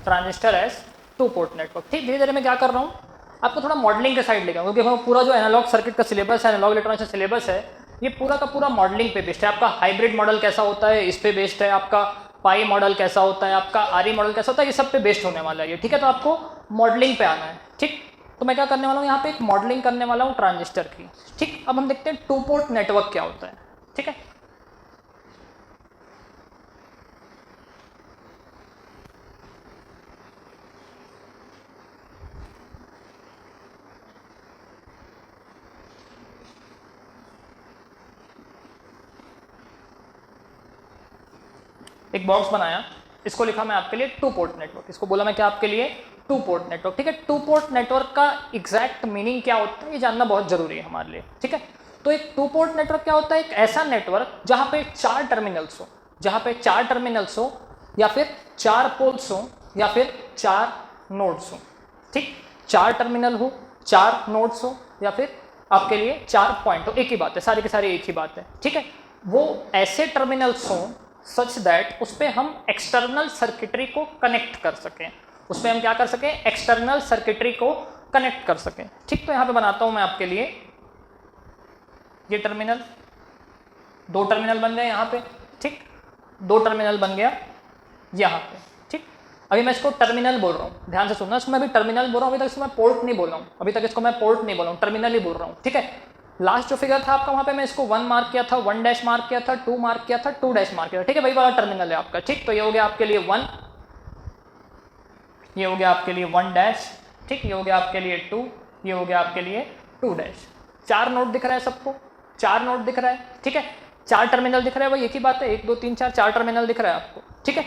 Transistor as two port network. ठीक, धीरे धीरे मैं क्या कर रहा हूँ, आपको थोड़ा मॉडलिंग के साइड लेगा, क्योंकि हम पूरा जो एनालॉग सर्किट का सिलेबस है, एनालॉग इलेक्ट्रॉनिक्स का सिलेबस है, ये पूरा का पूरा मॉडलिंग पे बेस्ड है। आपका हाइब्रिड मॉडल कैसा होता है इस पे बेस्ड है, आपका पाई मॉडल कैसा होता है, आपका आरई मॉडल कैसा होता है, ये सब पे बेस्ड होने वाला है ये। ठीक है, तो आपको मॉडलिंग पे आना है। ठीक, तो मैं क्या करने वाला हूँ, यहाँ पे एक मॉडलिंग करने वाला हूँ ट्रांजिस्टर की। ठीक, अब हम देखते हैं टू पोर्ट नेटवर्क क्या होता है। ठीक है, एक बॉक्स बनाया, इसको लिखा मैं आपके लिए टू पोर्ट नेटवर्क, इसको बोला मैं क्या आपके लिए टू पोर्ट नेटवर्क। ठीक है, टू पोर्ट नेटवर्क का एग्जैक्ट मीनिंग क्या होता है ये जानना बहुत जरूरी है हमारे लिए। ठीक है, तो एक टू पोर्ट नेटवर्क क्या होता है, एक ऐसा नेटवर्क जहां पे चार टर्मिनल्स हो, जहां पे चार टर्मिनल्स हो या फिर चार पोल्स हो या फिर चार नोड्स हो। ठीक, चार टर्मिनल हो, चार नोड्स हो या फिर आपके लिए चार पॉइंट हो, एक ही बात है, सारी की सारी एक ही बात है। ठीक है, वो ऐसे टर्मिनल्स हों सच दैट उस पर हम एक्सटर्नल सर्किटरी को कनेक्ट कर सकें, उस पर हम क्या कर सकें, एक्सटर्नल सर्किटरी को कनेक्ट कर सकें। ठीक, तो यहाँ पे बनाता हूँ मैं आपके लिए ये टर्मिनल, दो टर्मिनल बन गए यहाँ पे। ठीक, दो टर्मिनल बन गया यहाँ पे। ठीक, अभी मैं इसको टर्मिनल बोल रहा हूँ, ध्यान से सुनना, इसको मैं अभी टर्मिनल बोल रहा हूँ, अभी तक इसको मैं पोर्ट नहीं बोल रहा हूँ, अभी तक इसको मैं पोर्ट नहीं बोल रहा हूँ, टर्मिनल ही बोल रहा हूँ। ठीक है, लास्ट जो फिगर था आपका वहाँ पे मैं इसको 1 मार्क किया था, 1 डैश मार्क किया था, 2 मार्क किया था, 2 डैश मार्क किया था। ठीक है, वही वाला टर्मिनल है आपका। ठीक, तो ये हो गया आपके लिए 1, ये हो गया आपके लिए 1 डैश। ठीक, ये हो गया आपके लिए 2, ये हो गया आपके लिए 2 डैश। चार नोड दिख रहा है सबको, चार नोड दिख रहा है। ठीक है, चार टर्मिनल दिख रहा है, वही एक ही बात है, 1 2 3 4, चार टर्मिनल दिख रहा है आपको। ठीक है,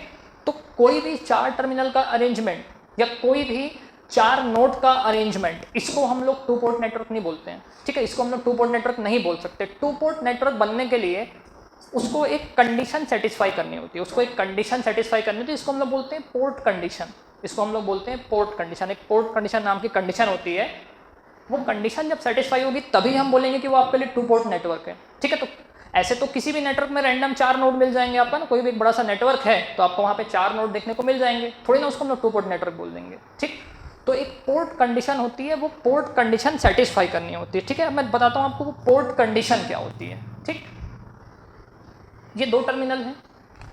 तो कोई भी चार टर्मिनल का अरेंजमेंट या कोई भी चार नोड का अरेंजमेंट, इसको हम लोग टू पोर्ट नेटवर्क नहीं बोलते हैं। ठीक है, इसको हम लोग टू पोर्ट नेटवर्क नहीं बोल सकते। टू पोर्ट नेटवर्क बनने के लिए उसको एक कंडीशन सेटिस्फाई करनी होती है, उसको एक कंडीशन सेटिस्फाई करनी होती है, इसको हम लोग बोलते हैं पोर्ट कंडीशन, इसको हम लोग बोलते हैं पोर्ट कंडीशन। एक पोर्ट कंडीशन नाम की कंडीशन होती है, वो कंडीशन जब सेटिस्फाई होगी तभी हम बोलेंगे कि वो आपके लिए टू पोर्ट नेटवर्क है। ठीक है, तो ऐसे तो किसी भी नेटवर्क में रैंडम चार नोड मिल जाएंगे आपको ना, कोई भी एक बड़ा सा नेटवर्क है तो आपको वहाँ पे चार नोड देखने को मिल जाएंगे, थोड़ी ना उसको हम लोग टू पोर्ट नेटवर्क बोल देंगे। ठीक, तो एक पोर्ट कंडीशन होती है, वो पोर्ट कंडीशन सेटिस्फाई करनी होती है। ठीक है, अब मैं बताता हूँ आपको वो पोर्ट कंडीशन क्या होती है। ठीक, ये दो टर्मिनल है,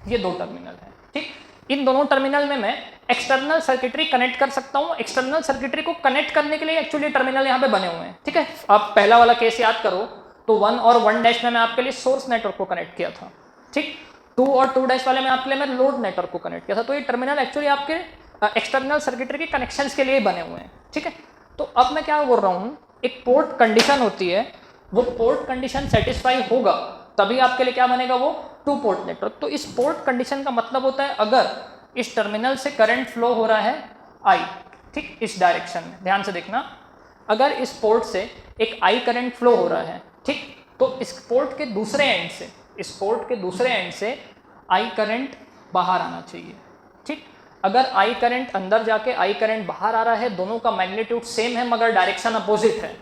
ये दो टर्मिनल है। ठीक, इन दोनों टर्मिनल में मैं एक्सटर्नल सर्किटरी कनेक्ट कर सकता हूँ। एक्सटर्नल सर्किटरी को कनेक्ट करने के लिए एक्चुअली टर्मिनल यहाँ पे बने हुए हैं। ठीक है, आप पहला वाला केस याद करो तो 1 और 1 डैश में मैं आपके लिए सोर्स नेटवर्क को कनेक्ट किया था। ठीक, 2 और 2 डैश वाले में आपके लिए मैं लोड नेटवर्क को कनेक्ट किया था। तो ये टर्मिनल एक्चुअली आपके एक्सटर्नल सर्किटरी के कनेक्शंस के लिए बने हुए हैं। ठीक है, तो अब मैं क्या बोल रहा हूँ, एक पोर्ट कंडीशन होती है, वो पोर्ट कंडीशन सेटिस्फाई होगा तभी आपके लिए क्या बनेगा, वो टू पोर्ट नेटवर्क। तो इस पोर्ट कंडीशन का मतलब होता है अगर इस टर्मिनल से करंट फ्लो हो रहा है I, ठीक, इस डायरेक्शन में, ध्यान से देखना, अगर इस पोर्ट से एक I करंट फ्लो हो रहा है, ठीक, तो इस पोर्ट के दूसरे एंड से, इस पोर्ट के दूसरे एंड से I करंट बाहर आना चाहिए। ठीक, अगर I करंट अंदर जाके I करंट बाहर आ रहा है, दोनों का मैग्नीट्यूड सेम है मगर डायरेक्शन अपोजिट है,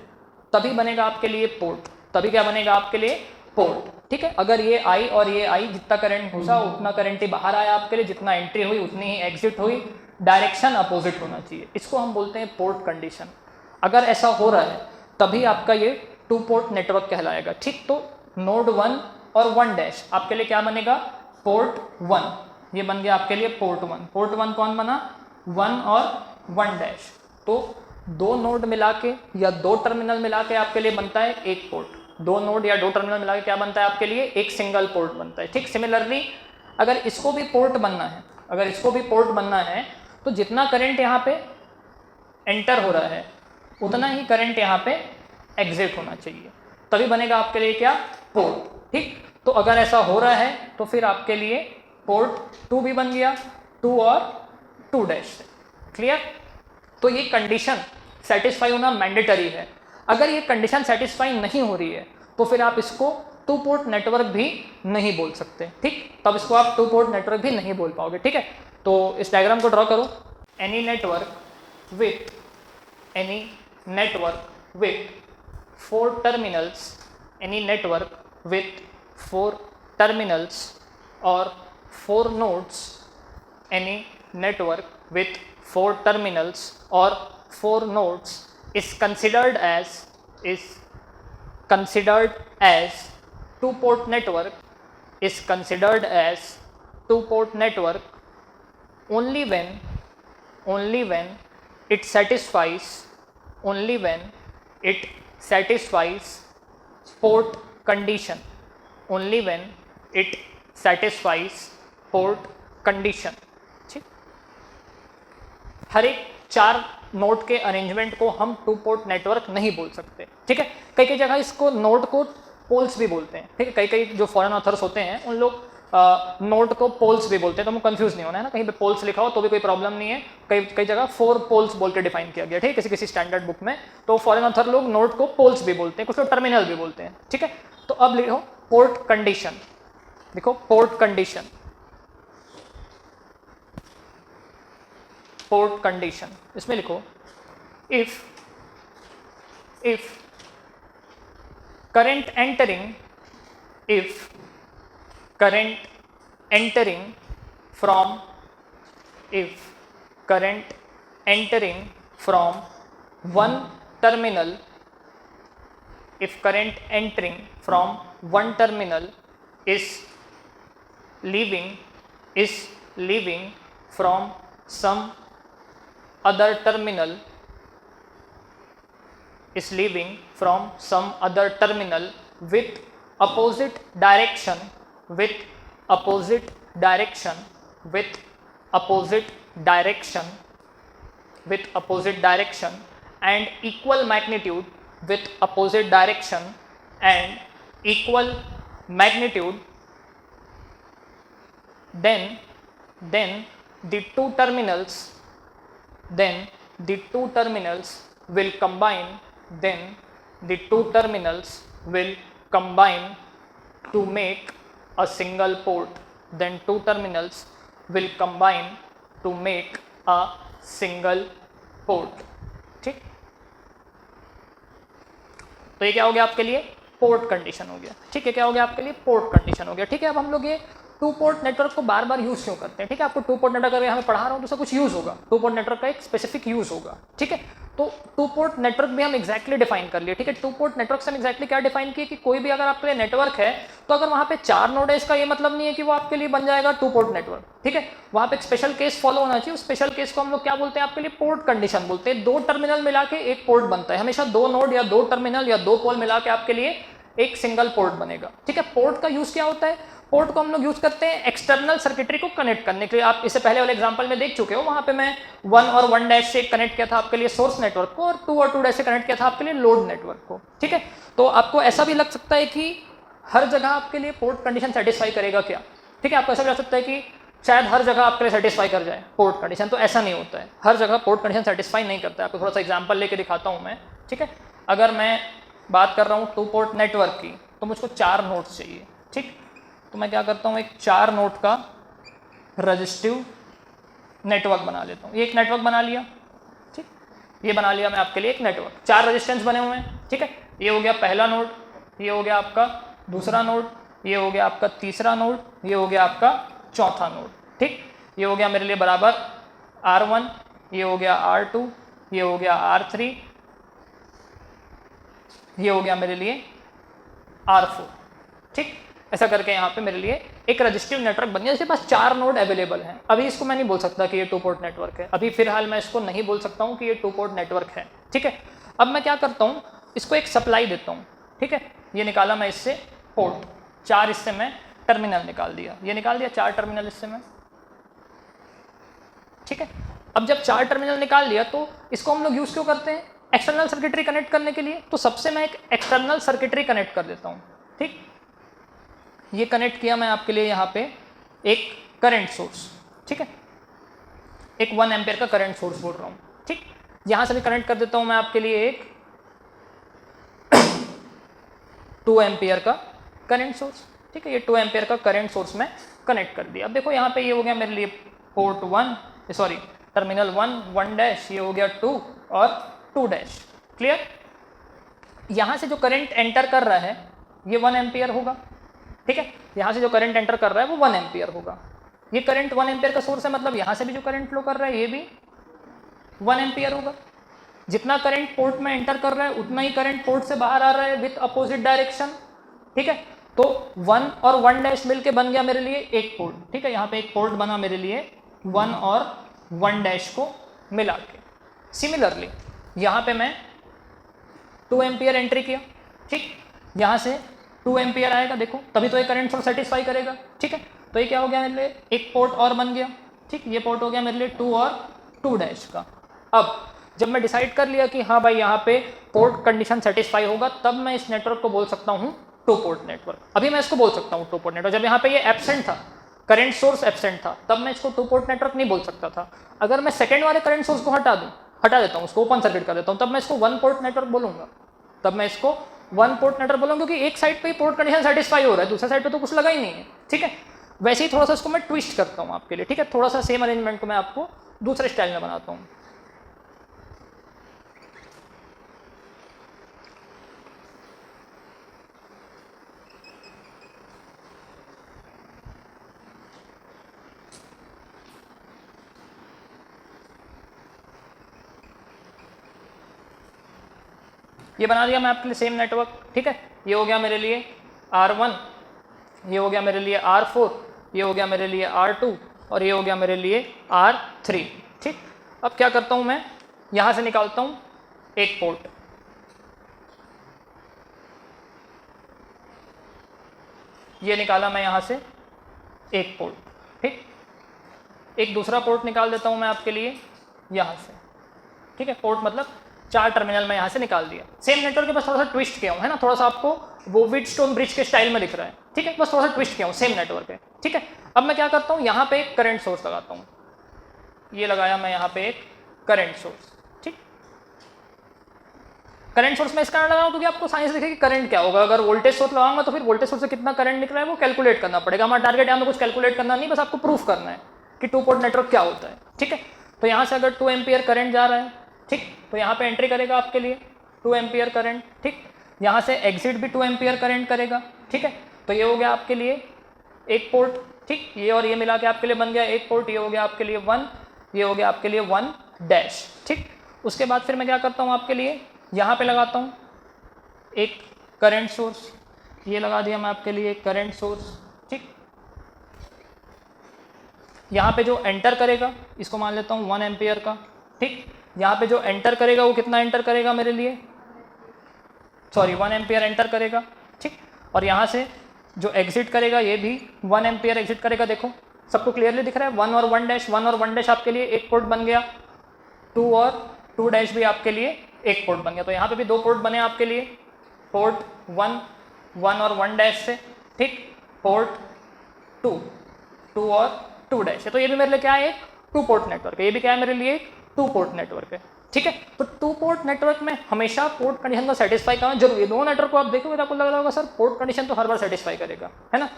तभी बनेगा आपके लिए पोर्ट, तभी क्या बनेगा आपके लिए पोर्ट। ठीक है, अगर ये I और ये I, जितना करंट घुसा उतना करंट ही बाहर आया आपके लिए, जितना एंट्री हुई उतनी ही एग्जिट हुई, डायरेक्शन अपोजिट होना चाहिए, इसको हम बोलते हैं पोर्ट कंडीशन। अगर ऐसा हो रहा है तभी आपका ये टू पोर्ट नेटवर्क कहलाएगा। ठीक, तो नोड 1 और 1 डैश आपके लिए क्या बनेगा, पोर्ट 1, ये बन गया आपके लिए पोर्ट 1। पोर्ट 1 कौन बना, 1 और 1 डैश, तो दो नोड मिला के या दो टर्मिनल मिला के आपके लिए बनता है एक पोर्ट, दो नोड या दो टर्मिनल मिला के क्या बनता है आपके लिए, एक सिंगल पोर्ट बनता है। ठीक, सिमिलरली अगर इसको भी पोर्ट बनना है, अगर इसको भी पोर्ट बनना है तो जितना करंट यहाँ पे एंटर हो रहा है उतना ही करंट यहाँ पे एग्जिट होना चाहिए, तभी बनेगा आपके लिए क्या, पोर्ट। ठीक, तो अगर ऐसा हो रहा है तो फिर आपके लिए पोर्ट 2 भी बन गया, 2 और 2 डैश से। क्लियर, तो ये कंडीशन सेटिस्फाई होना मैंडेटरी है। अगर ये कंडीशन सेटिस्फाई नहीं हो रही है तो फिर आप इसको टू पोर्ट नेटवर्क भी नहीं बोल सकते। ठीक, तब इसको आप टू पोर्ट नेटवर्क भी नहीं बोल पाओगे। ठीक है, तो इस डायग्राम को ड्रॉ करो, any network with 4 terminals, any network with 4 terminals और 4 nodes, any network with 4 terminals or 4 nodes is considered as two-port network, is considered as two-port network only when it satisfies port condition, only when it satisfies port condition। ठीक, हर एक 4 node के arrangement को हम to port network नहीं बोल सकते। ठीक है, कई कई जगह इसको नोड को पोल्स भी बोलते हैं। ठीक है, कई कई जो फॉरेन ऑथर्स होते हैं उन लोग नोड को पोल्स भी बोलते हैं, तो हमें कंफ्यूज नहीं होना है ना, कहीं पे पोल्स लिखा हो तो भी कोई प्रॉब्लम नहीं है। कई कई जगह 4 पोल्स बोल के डिफाइन किया गया। ठीक है, किसी किसी स्टैंडर्ड बुक में, तो फॉरेन ऑथर लोग नोड को पोल्स भी बोलते हैं, कुछ लोग टर्मिनल भी बोलते हैं। ठीक है, तो अब लिखो पोर्ट कंडीशन, देखो पोर्ट कंडीशन, पोर्ट कंडीशन इसमें लिखो if current entering from one terminal, if current entering from one terminal is leaving from some other terminal, is leaving from some other terminal with opposite direction and equal magnitude, then the two terminals will combine to make a single port, ठीक। तो ये क्या हो गया आपके लिए, port condition हो गया। ठीक है, क्या हो गया आपके लिए, पोर्ट कंडीशन हो गया। ठीक है, अब हम लोग ये टू पोर्ट नेटवर्क को बार बार यूज क्यों करते हैं। ठीक है, आपको टू पोर्ट नेटवर्क अगर यहाँ पे पढ़ा रहा हूँ तो उसका कुछ यूज होगा, टू पोर्ट नेटवर्क का एक स्पेसिफिक यूज होगा। ठीक है, तो टू पोर्ट नेटवर्क भी हम एक्जैक्टली डिफाइन कर लिए। ठीक है, टू पोर्ट नेटवर्क से हम एक्जैक्टली क्या डिफाइन किए कि कोई भी अगर आपके लिए नेटवर्क है तो अगर वहाँ पे 4 नोड है, इसका ये मतलब नहीं है कि वो आपके लिए बन जाएगा टू पोर्ट नेटवर्क। ठीक है, वहाँ पे एक स्पेशल केस फॉलो होना चाहिए। उस स्पेशल केस को हम लोग क्या बोलते हैं, आपके लिए पोर्ट कंडीशन बोलते हैं। 2 टर्मिनल मिला के एक पोर्ट बनता है, हमेशा 2 नोड या 2 टर्मिनल या 2 पोल मिला के आपके लिए एक सिंगल पोर्ट बनेगा। ठीक है, पोर्ट का यूज क्या होता है, पोर्ट को हम लोग यूज करते हैं एक्सटर्नल सर्किटरी को कनेक्ट करने के लिए। आप इससे पहले वाले एग्जांपल में देख चुके हो, वहां पे मैं 1 और 1 से कनेक्ट किया था आपके लिए सोर्स नेटवर्क को, और 2 और 2 से कनेक्ट किया था आपके लिए लोड नेटवर्क को। ठीक है, तो आपको ऐसा भी लग सकता है कि हर जगह आपके लिए पोर्ट कंडीशन सेटिस्फाई करेगा क्या। ठीक है, आपको ऐसा भी लग सकता है कि शायद हर जगह आपके लिए सेटिस्फाई कर जाए पोर्ट कंडीशन, तो ऐसा नहीं होता है, हर जगह पोर्ट कंडीशन सेटिस्फाई नहीं करता है। आपको थोड़ा सा एग्जाम्पल लेके दिखाता हूँ मैं। ठीक है, अगर मैं बात कर रहा हूँ टू पोर्ट नेटवर्क की, तो मुझको 4 नोड्स चाहिए। ठीक, तो मैं क्या करता हूँ, एक 4 नोड का रजिस्टिव नेटवर्क बना लेता हूँ। ये एक नेटवर्क बना लिया। ठीक, ये बना लिया मैं आपके लिए एक नेटवर्क, 4 रेजिस्टेंस बने हुए हैं। ठीक है, ये हो गया पहला नोड, ये हो गया आपका दूसरा नोड, ये हो गया आपका तीसरा नोड, ये हो गया आपका चौथा नोड। ठीक, ये हो गया मेरे लिए बराबर R1, ये हो गया R2, ये हो गया R3, ये हो गया मेरे लिए R4। ठीक, ऐसा करके यहाँ पे मेरे लिए एक रजिस्टिव नेटवर्क बन गया, जिसके पास 4 नोड अवेलेबल हैं। अभी इसको मैं नहीं बोल सकता कि ये टू पोर्ट नेटवर्क है, अभी फिलहाल मैं इसको नहीं बोल सकता हूँ कि ये टू पोर्ट नेटवर्क है। ठीक है, अब मैं क्या करता हूँ, इसको एक सप्लाई देता हूँ। ठीक है, ये निकाला मैं इससे पोर्ट, 4 इससे मैं टर्मिनल निकाल दिया, ये निकाल दिया 4 टर्मिनल इससे मैं। ठीक है, अब जब 4 टर्मिनल निकाल लिया तो इसको हम लोग यूज़ क्यों करते हैं, एक्सटर्नल सर्किटरी कनेक्ट करने के लिए। तो सबसे मैं एक एक्सटर्नल सर्किटरी कनेक्ट कर देता हूँ। ठीक, ये कनेक्ट किया मैं आपके लिए यहाँ पे एक करंट सोर्स। ठीक है, एक 1 एम्पियर का करंट सोर्स बोल रहा हूँ। ठीक, यहाँ से भी कनेक्ट कर देता हूँ मैं आपके लिए एक 2 एम्पियर का करंट सोर्स। ठीक है, ये 2 एम्पियर का करंट सोर्स में कनेक्ट कर दिया। अब देखो यहाँ पे ये हो गया मेरे लिए पोर्ट 1, सॉरी टर्मिनल 1 ये हो गया 2 और 2 क्लियर। यहाँ से जो करंट एंटर कर रहा है ये 1 एम्पियर होगा। ठीक है, यहाँ से जो करंट एंटर कर रहा है वो 1 एम्पियर होगा। ये करंट 1 एम्पियर का सोर्स है, मतलब यहाँ से भी जो करंट फ्लो कर रहा है ये भी 1 एम्पियर होगा। जितना करंट पोर्ट में एंटर कर रहा है उतना ही करंट पोर्ट से बाहर आ रहा है विथ अपोजिट डायरेक्शन, ठीक है। तो 1 और 1 डैश मिलके बन गया मेरे लिए एक पोर्ट, ठीक है। यहाँ पे एक पोर्ट बना मेरे लिए 1 और 1 डैश को मिला के। सिमिलरली यहाँ पे मैं 2 एम्पियर एंट्री किया, ठीक। यहाँ से 2 एम्पियर आएगा, देखो तभी तो ये करंट सोर्स सेटिस्फाई करेगा, ठीक है। तो ये क्या हो गया मेरे लिए, एक पोर्ट और बन गया, ठीक। ये पोर्ट हो गया मेरे लिए 2 और 2 डैश का। अब जब मैं डिसाइड कर लिया कि हाँ भाई यहाँ पे पोर्ट कंडीशन सेटिस्फाई होगा, तब मैं इस नेटवर्क को बोल सकता हूँ 2 पोर्ट नेटवर्क। अभी मैं इसको बोल सकता हूँ 2 पोर्ट नेटवर्क। जब यहाँ पे ये एब्सेंट था, करंट सोर्स एब्सेंट था, तब मैं इसको 2 पोर्ट नेटवर्क नहीं बोल सकता था। अगर मैं सेकेंड वाले करंट सोर्स को हटा देता हूँ, उसको ओपन सर्किट कर देता हूँ, तब मैं इसको 1 पोर्ट नेटवर्क बोलूँगा। तब मैं इसको 1 पोर्ट नेटवर्क बोलूँगा, क्योंकि एक साइड पे ही पोर्ट कंडीशन सेटिस्फाई हो रहा है, दूसरे साइड पे तो कुछ लगा ही नहीं है, ठीक है। वैसे ही थोड़ा सा इसको मैं ट्विस्ट करता हूँ आपके लिए, ठीक है। थोड़ा सा सेम अरेंजमेंट को मैं आपको दूसरे स्टाइल में बनाता हूँ। ये बना दिया मैं आपके लिए सेम नेटवर्क, ठीक है। ये हो गया मेरे लिए R1, ये हो गया मेरे लिए R4, ये हो गया मेरे लिए R2 और ये हो गया मेरे लिए R3, ठीक। अब क्या करता हूँ मैं, यहाँ से निकालता हूँ एक पोर्ट, ये निकाला मैं यहाँ से एक पोर्ट, ठीक। एक दूसरा पोर्ट निकाल देता हूँ मैं आपके लिए यहाँ से, ठीक है। पोर्ट मतलब 4 टर्मिनल में यहाँ से निकाल दिया। सेम नेटवर्क के बस थोड़ा सा ट्विस्ट किया हूँ, है ना। थोड़ा सा आपको वो व्हीटस्टोन ब्रिज के स्टाइल में दिख रहा है, ठीक है। बस थोड़ा सा ट्विस्ट किया हूँ, सेम नेटवर्क है, ठीक है। अब मैं क्या करता हूँ, यहाँ पे एक करंट सोर्स लगाता हूँ। ये लगाया मैं यहाँ पे एक करंट सोर्स, ठीक। करंट सोर्स में इसका लगाऊँ क्योंकि आपको साइंस दिखेगी करंट क्या होगा। अगर वोल्टेज सोर्स लगाऊंगा तो फिर वोल्टेज सोर्स से कितना करंट निकल रहा है वो कैलकुलेट करना पड़ेगा। हमारा टारगेट यहाँ पे कुछ कैलकुलेट करना नहीं, बस आपको प्रूफ करना है कि 2 पोर्ट नेटवर्क क्या होता है, ठीक है। तो यहाँ से अगर 2 एम्पियर करंट जा रहा है, ठीक, तो यहाँ पे एंट्री करेगा आपके लिए 2 एम्पियर करंट, ठीक। यहाँ से एग्जिट भी 2 एम्पियर करंट करेगा, ठीक है। तो ये हो गया आपके लिए एक पोर्ट, ठीक। ये और ये मिला के आपके लिए बन गया एक पोर्ट। ये हो गया आपके लिए 1, ये हो गया आपके लिए 1 डैश, ठीक। उसके बाद फिर मैं क्या करता हूँ आपके लिए, यहाँ पे लगाता हूँ एक करंट सोर्स। ये लगा दिया मैं आपके लिए एक करंट सोर्स, ठीक। यहाँ पे जो एंटर करेगा इसको मान लेता हूँ 1 एम्पियर का, ठीक। यहाँ पे जो एंटर करेगा वो कितना एंटर करेगा मेरे लिए, सॉरी 1 एम्पियर एंटर करेगा, ठीक। और यहाँ से जो एग्जिट करेगा ये भी 1 एम्पियर एग्जिट करेगा। देखो सबको क्लियरली दिख रहा है, 1 और 1 डैश, 1 और 1 डैश आपके लिए एक पोर्ट बन गया, 2 और 2 डैश भी आपके लिए एक पोर्ट बन गया। तो यहाँ पे भी 2 पोर्ट बने आपके लिए, पोर्ट 1 और 1 डैश से, ठीक। पोर्ट 2 और 2 डैश है। तो ये भी मेरे लिए क्या है, एक 2 पोर्ट नेटवर्क है। ये भी क्या है मेरे लिए, 2 पोर्ट नेटवर्क है, ठीक है। तो 2 पोर्ट नेटवर्क में हमेशा पोर्ट कंडीशन का सेटिस्फाई करना जरूरी है। दोनों नेटवर्क को आप देखोगे तो आपको लग रहा होगा सर पोर्ट कंडीशन तो हर बार सेटिस्फाई करेगा, है ना।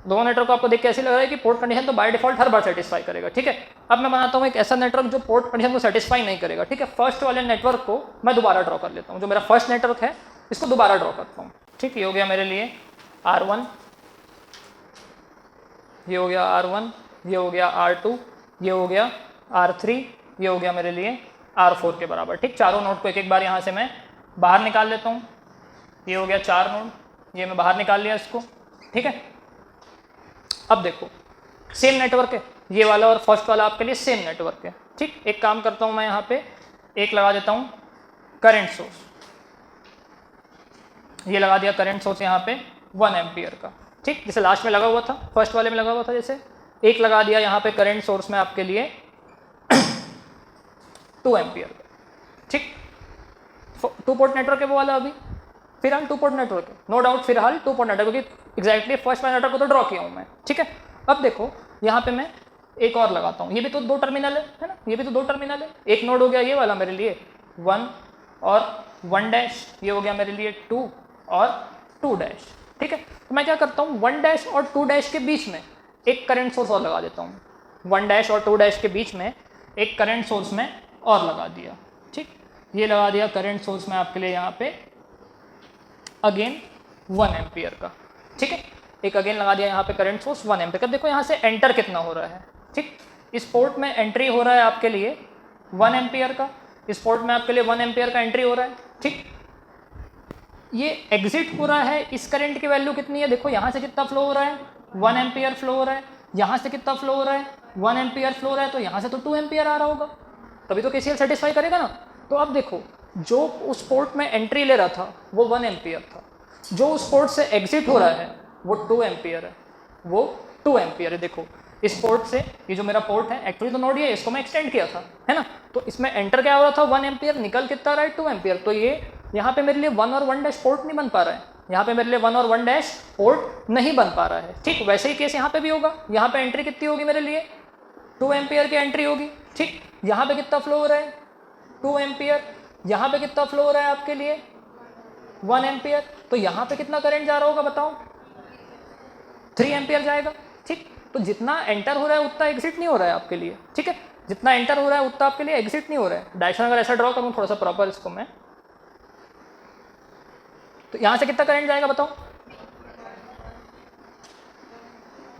दोनों नेटवर्क को आपको देख के ऐसे लग रहा है कि पोर्ट कंडीशन तो by default her bar satisfy करेगा, ठीक है। अब मैं बनाता हूँ एक ऐसा नेटवर्क जो पोर्ट कंडीशन को सेटिस्फाई नहीं करेगा, ठीक है। फर्स्ट वाले नेटवर्क को मैं दोबारा ड्रॉ कर लेता हूँ, जो मेरा फर्स्ट नेटवर्क है इसको दोबारा ड्रॉ करता हूँ, ठीक। ये हो गया मेरे लिए R1, ये हो गया R1, ये हो गया R2, ये हो गया R3, ये हो गया मेरे लिए R4 के बराबर, ठीक। चारों नोड को एक एक बार यहाँ से मैं बाहर निकाल लेता हूँ। ये हो गया 4 नोड, ये मैं बाहर निकाल लिया इसको, ठीक है। अब देखो सेम नेटवर्क है ये वाला और फर्स्ट वाला आपके लिए सेम नेटवर्क है, ठीक। एक काम करता हूँ मैं यहाँ पे एक लगा देता हूँ करंट सोर्स। ये लगा दिया करंट सोर्स यहाँ पे 1 एम्पियर का, ठीक। जैसे लास्ट में लगा हुआ था, फर्स्ट वाले में लगा हुआ था, जैसे एक लगा दिया यहाँ पे करंट सोर्स में आपके लिए 2 एम्पियर का, ठीक। 2 पोर्ट नेटवर्क है वो वाला। अभी फिलहाल 2 पोर्ट नेटवर्क है, नो डाउट फिलहाल 2 पोर्ट नेटवर्क, क्योंकि एग्जैक्टली फर्स्ट वाले नेटवर्क को तो ड्रॉ किया हूँ मैं, ठीक है। अब देखो यहाँ पे मैं एक और लगाता हूँ, ये भी तो 2 टर्मिनल है ना, ये भी तो 2 टर्मिनल है। एक नोड हो गया ये वाला मेरे लिए 1 और 1 डैश, ये हो गया मेरे लिए 2 और 2 डैश, ठीक है। तो मैं क्या करता हूँ 1 डैश और 2 डैश के बीच में एक करंट सोर्स और लगा देता हूँ। 1 डैश और 2 डैश के बीच में एक करंट सोर्स में और लगा दिया, ठीक। ये लगा दिया करंट सोर्स में आपके लिए यहाँ पे अगेन 1 एम्पियर का, ठीक है। एक अगेन लगा दिया यहाँ पे करंट सोर्स 1 एम्पियर का। देखो यहाँ से एंटर कितना हो रहा है, ठीक। इस पोर्ट में एंट्री हो रहा है आपके लिए 1 एम्पियर का, इस पोर्ट में आपके लिए 1 एम्पियर का एंट्री हो रहा है, ठीक। ये एग्जिट हो रहा है, इस करंट की वैल्यू कितनी है, देखो यहाँ से कितना फ्लो हो रहा है, 1 एम्पियर फ्लो हो रहा है, यहाँ से कितना फ्लो हो रहा है, 1 एम्पियर फ्लो हो रहा है, तो यहाँ से तो 2 एम्पियर आ रहा होगा, तभी तो केसीएल सेटिस्फाई करेगा ना। तो अब देखो, जो उस पोर्ट में एंट्री ले रहा था वो 1 एम्पियर था, जो उस पोर्ट से एग्जिट हो रहा है वो 2 एम्पियर है, वो 2 एम्पियर है। देखो इस पोर्ट से, ये जो मेरा पोर्ट है एक्चुअली तो नोड ये, इसको मैं एक्सटेंड किया था, है ना, तो इसमें एंटर क्या हो रहा था 1 एम्पियर, निकल कितना रहा है 2 एम्पियर, तो ये यहाँ पे मेरे लिए 1 और 1 डैश पोर्ट नहीं बन पा रहा है, यहाँ पे मेरे लिए 1 और 1 डैश पोर्ट नहीं बन पा रहा है, ठीक। वैसे ही केस यहाँ पे भी होगा, यहाँ पे एंट्री कितनी होगी मेरे लिए 2 एम्पियर की एंट्री होगी, ठीक। यहाँ पे कितना फ्लो हो रहा है 2 एम्पियर, यहाँ पे कितना फ्लो हो रहा है आपके लिए 1 एम्पियर, तो यहाँ पे कितना करंट जा रहा होगा बताओ 3 एम्पियर जाएगा, ठीक। तो जितना एंटर हो रहा है उतना एग्जिट नहीं हो रहा है आपके लिए, ठीक है, जितना एंटर हो रहा है उतना आपके लिए एग्जिट नहीं हो रहा है। डायरेक्शन अगर ऐसा ड्रॉ करूँ थोड़ा सा प्रॉपर इसको मैं, तो यहाँ से कितना करंट जाएगा बताओ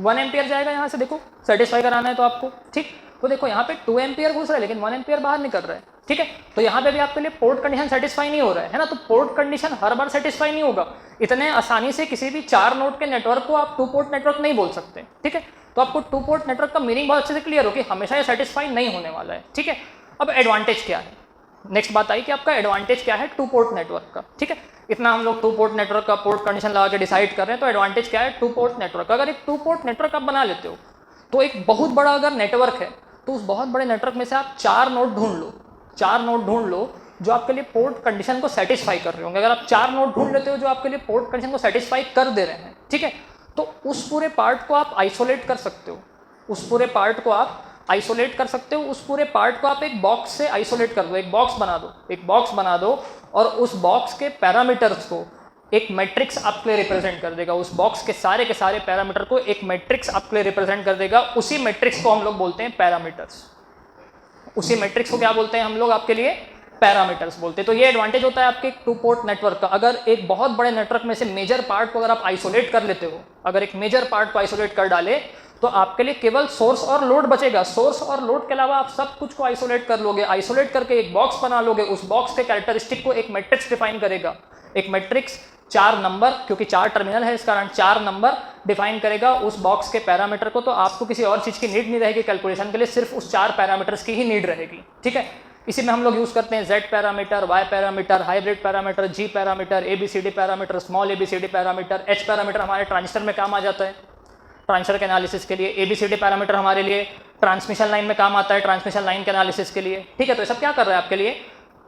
1 एम्पियर जाएगा यहाँ से, देखो सेटिस्फाई कराना है तो आपको, ठीक। तो देखो यहाँ पे 2 एम्पियर घुस रहा है लेकिन 1 एम्पियर बाहर निकल रहा है, ठीक है। तो यहाँ पे भी आपके लिए पोर्ट कंडीशन सेटिस्फाई नहीं हो रहा है ना, तो पोर्ट कंडीशन हर बार सेटिस्फाई नहीं होगा, इतने आसानी से किसी भी 4 नोड के नेटवर्क को आप 2 पोर्ट नेटवर्क नहीं बोल सकते, ठीक है। तो आपको 2 पोर्ट नेटवर्क का मीनिंग बहुत अच्छे से क्लियर हो कि हमेशा ये सेटिस्फाई नहीं होने वाला है, ठीक है। अब एडवांटेज क्या है, नेक्स्ट बात आई कि आपका एडवांटेज क्या है 2 पोर्ट नेटवर्क का, ठीक है। इतना हम लोग 2 पोर्ट नेटवर्क का पोर्ट कंडीशन लगा के डिसाइड कर रहे हैं, तो एडवांटेज क्या है 2 पोर्ट नेटवर्क का। अगर एक 2 पोर्ट नेटवर्क आप बना लेते हो तो एक बहुत बड़ा अगर नेटवर्क है तो उस बहुत बड़े नेटवर्क में से आप 4 नोड ढूंढ लो, 4 नोड ढूंढ लो जो आपके लिए पोर्ट कंडीशन को सेटिस्फाई कर रहे होंगे। अगर आप 4 नोड ढूंढ लेते हो जो आपके लिए पोर्ट कंडीशन को सेटिस्फाई कर दे रहे हैं, ठीक है, तो उस पूरे पार्ट को आप आइसोलेट कर सकते हो, उस पूरे पार्ट को आप आइसोलेट कर सकते हो, उस पूरे पार्ट को आप एक बॉक्स से आइसोलेट कर दो, एक बॉक्स बना दो, एक बॉक्स बना दो, और उस बॉक्स के पैरामीटर्स को एक मैट्रिक्स आपके लिए रिप्रेजेंट कर देगा, उस बॉक्स के सारे पैरामीटर को एक मैट्रिक्स आपके लिए रिप्रेजेंट कर देगा। उसी मैट्रिक्स को हम लोग बोलते हैं पैरामीटर्स, उसी मैट्रिक्स को क्या बोलते हैं हम लोग आपके लिए पैरामीटर्स बोलते हैं। तो ये एडवांटेज होता है आपके 2 पोर्ट नेटवर्क का। अगर एक बहुत बड़े नेटवर्क में से मेजर पार्ट को अगर आप आइसोलेट कर लेते हो, अगर एक मेजर पार्ट को आइसोलेट कर डाले तो आपके लिए केवल सोर्स और लोड बचेगा, सोर्स और लोड के अलावा आप सब कुछ को आइसोलेट कर लोगे, आइसोलेट करके एक बॉक्स बना लोगे, उस बॉक्स के कैरेक्टरिस्टिक को एक मैट्रिक्स डिफाइन करेगा, एक मैट्रिक्स 4 नंबर, क्योंकि 4 टर्मिनल है इस कारण 4 नंबर डिफाइन करेगा उस बॉक्स के पैरामीटर को। तो आपको किसी और चीज़ की नीड नहीं रहेगी कैलकुलेशन के लिए, सिर्फ उस 4 पैरामीटर्स की ही नीड रहेगी, ठीक है। इसी में हम लोग यूज़ करते हैं Z parameter, Y parameter, hybrid parameter, G parameter, ABCD parameter, small ABCD parameter, H parameter हमारे ट्रांजिस्टर में काम आ जाता है ट्रांजिस्टर के एनालिसिस के लिए, ABCD पैरामीटर हमारे लिए ट्रांसमिशन लाइन में काम आता है ट्रांसमिशन लाइन के एनालिसिस के लिए, ठीक है। तो ये सब क्या कर रहा है आपके लिए,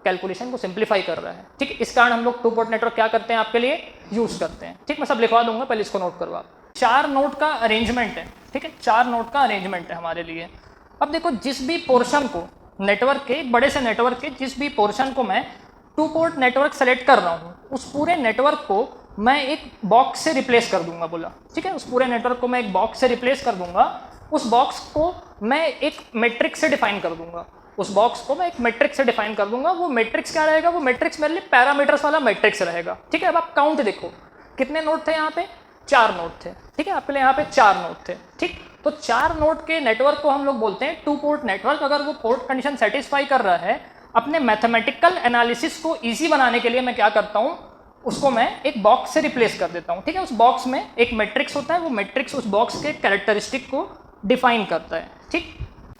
कैलकुलेशन को सिंप्लीफाई कर रहा है, ठीक है। इस कारण हम लोग 2 पोर्ट नेटवर्क क्या करते हैं आपके लिए यूज़ करते हैं, ठीक। मैं सब लिखवा दूंगा, पहले इसको नोट करो आप। 4 नोड का अरेंजमेंट है, ठीक है, 4 नोड का अरेंजमेंट है हमारे लिए। अब देखो जिस भी पोर्शन को नेटवर्क के, बड़े से नेटवर्क के जिस भी पोर्शन को मैं 2 पोर्ट नेटवर्क सेलेक्ट कर रहा हूँ, उस पूरे नेटवर्क को मैं एक बॉक्स से रिप्लेस कर दूंगा, बोला, ठीक है। उस पूरे नेटवर्क को मैं एक बॉक्स से रिप्लेस कर दूंगा, उस बॉक्स को मैं एक मैट्रिक्स से डिफाइन कर दूंगा, उस बॉक्स को मैं एक मैट्रिक्स से डिफाइन कर दूंगा। वो मैट्रिक्स क्या रहेगा, वो मैट्रिक्स मेरे लिए पैरामीटर्स वाला मैट्रिक्स रहेगा, ठीक है। अब आप काउंट देखो कितने नोड थे यहाँ पे, 4 नोड थे, ठीक है। आपके लिए यहाँ पे 4 नोड थे, ठीक। तो 4 नोड के नेटवर्क को हम लोग बोलते हैं 2 पोर्ट नेटवर्क। अगर वो पोर्ट कंडीशन सेटिस्फाई कर रहा है, अपने मैथमेटिकल एनालिसिस को ईजी बनाने के लिए मैं क्या करता हूँ, उसको मैं एक बॉक्स से रिप्लेस कर देता हूँ, ठीक है। उस बॉक्स में एक मैट्रिक्स होता है, वो मैट्रिक्स उस बॉक्स के कैरेक्टरिस्टिक को डिफाइन करता है, ठीक।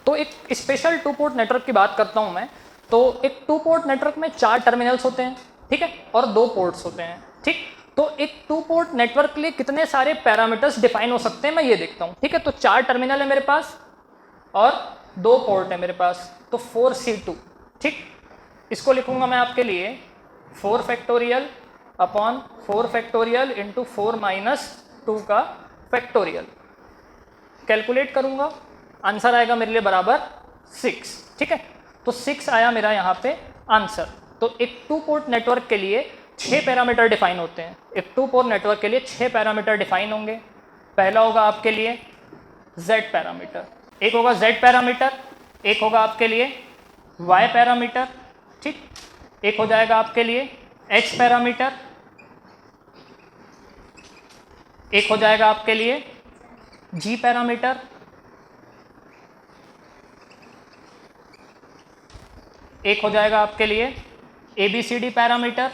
तो एक स्पेशल 2 पोर्ट नेटवर्क की बात करता हूँ मैं। तो एक 2 पोर्ट नेटवर्क में 4 टर्मिनल्स होते हैं, ठीक है, और 2 पोर्ट्स होते हैं, ठीक। तो एक 2 पोर्ट नेटवर्क के लिए कितने सारे पैरामीटर्स डिफाइन हो सकते हैं मैं ये देखता हूँ, ठीक है। तो 4 टर्मिनल है मेरे पास और 2 पोर्ट है मेरे पास, तो 4C2, ठीक। इसको लिखूंगा मैं आपके लिए 4 factorial upon 4 factorial into 4 minus 2 का फैक्टोरियल। कैलकुलेट करूंगा, आंसर आएगा मेरे लिए बराबर 6, ठीक है। तो 6 आया मेरा यहाँ पे आंसर। तो एक 2 पोर्ट नेटवर्क के लिए 6 पैरामीटर डिफाइन होते हैं। एक 2 पोर्ट नेटवर्क के लिए 6 पैरामीटर डिफाइन होंगे। पहला होगा आपके लिए Z पैरामीटर, एक होगा Z पैरामीटर, एक होगा आपके लिए Y पैरामीटर, ठीक। एक हो जाएगा आपके लिए H पैरामीटर, एक हो जाएगा आपके लिए G पैरामीटर, एक हो जाएगा आपके लिए ABCD पैरामीटर,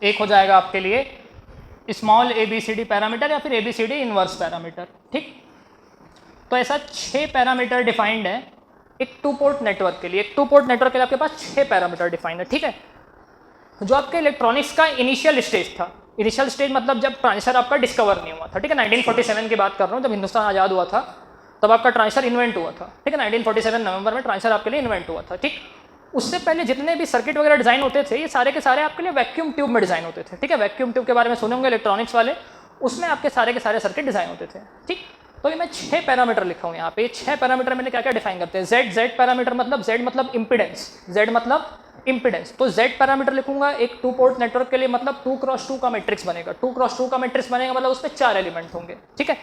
एक हो जाएगा आपके लिए स्मॉल ABCD पैरामीटर या फिर ABCD इनवर्स पैरामीटर। ठीक, तो ऐसा 6 पैरामीटर डिफाइंड है एक 2 पोर्ट नेटवर्क के लिए। एक 2 पोर्ट नेटवर्क के लिए आपके पास 6 पैरामीटर डिफाइंड है। ठीक है, जो आपके इलेक्ट्रॉनिक्स का इनिशियल स्टेज था, इनिशियल स्टेज मतलब जब ट्रांजिस्टर आपका डिस्कवर नहीं हुआ था। ठीक है, 1947 की बात कर रहा हूँ, जब हिंदुस्तान आज़ाद हुआ था तब आपका ट्रांजिस्टर इन्वेंट हुआ था। ठीक है, 1947 नवंबर में ट्रांजिस्टर आपके लिए इन्वेंट हुआ था। ठीक, उससे पहले जितने भी सर्किट वगैरह डिजाइन होते थे ये सारे के सारे आपके लिए वैक्यूम ट्यूब में डिजाइन होते थे। ठीक है, वैक्यूम ट्यूब के बारे में सुने होंगे इलेक्ट्रॉनिक्स वाले, उसमें आपके सारे के सारे सर्किट डिजाइन होते थे। ठीक, तो ये मैं 6 पैरामीटर लिखा हूँ यहाँ पे। 6 पैरामीटर मैंने क्या क्या डिफाइन करते हैं। Z पैरामीटर मतलब Z मतलब इम्पीडेंस, Z मतलब इम्पीडेंस, तो Z पैरामीटर लिखूंगा एक 2 पोर्ट नेटवर्क के लिए, मतलब 2x2 का मैट्रिक्स बनेगा। 2x2 का मैट्रिक्स बनेगा मतलब उसमें 4 एलिमेंट होंगे। ठीक है,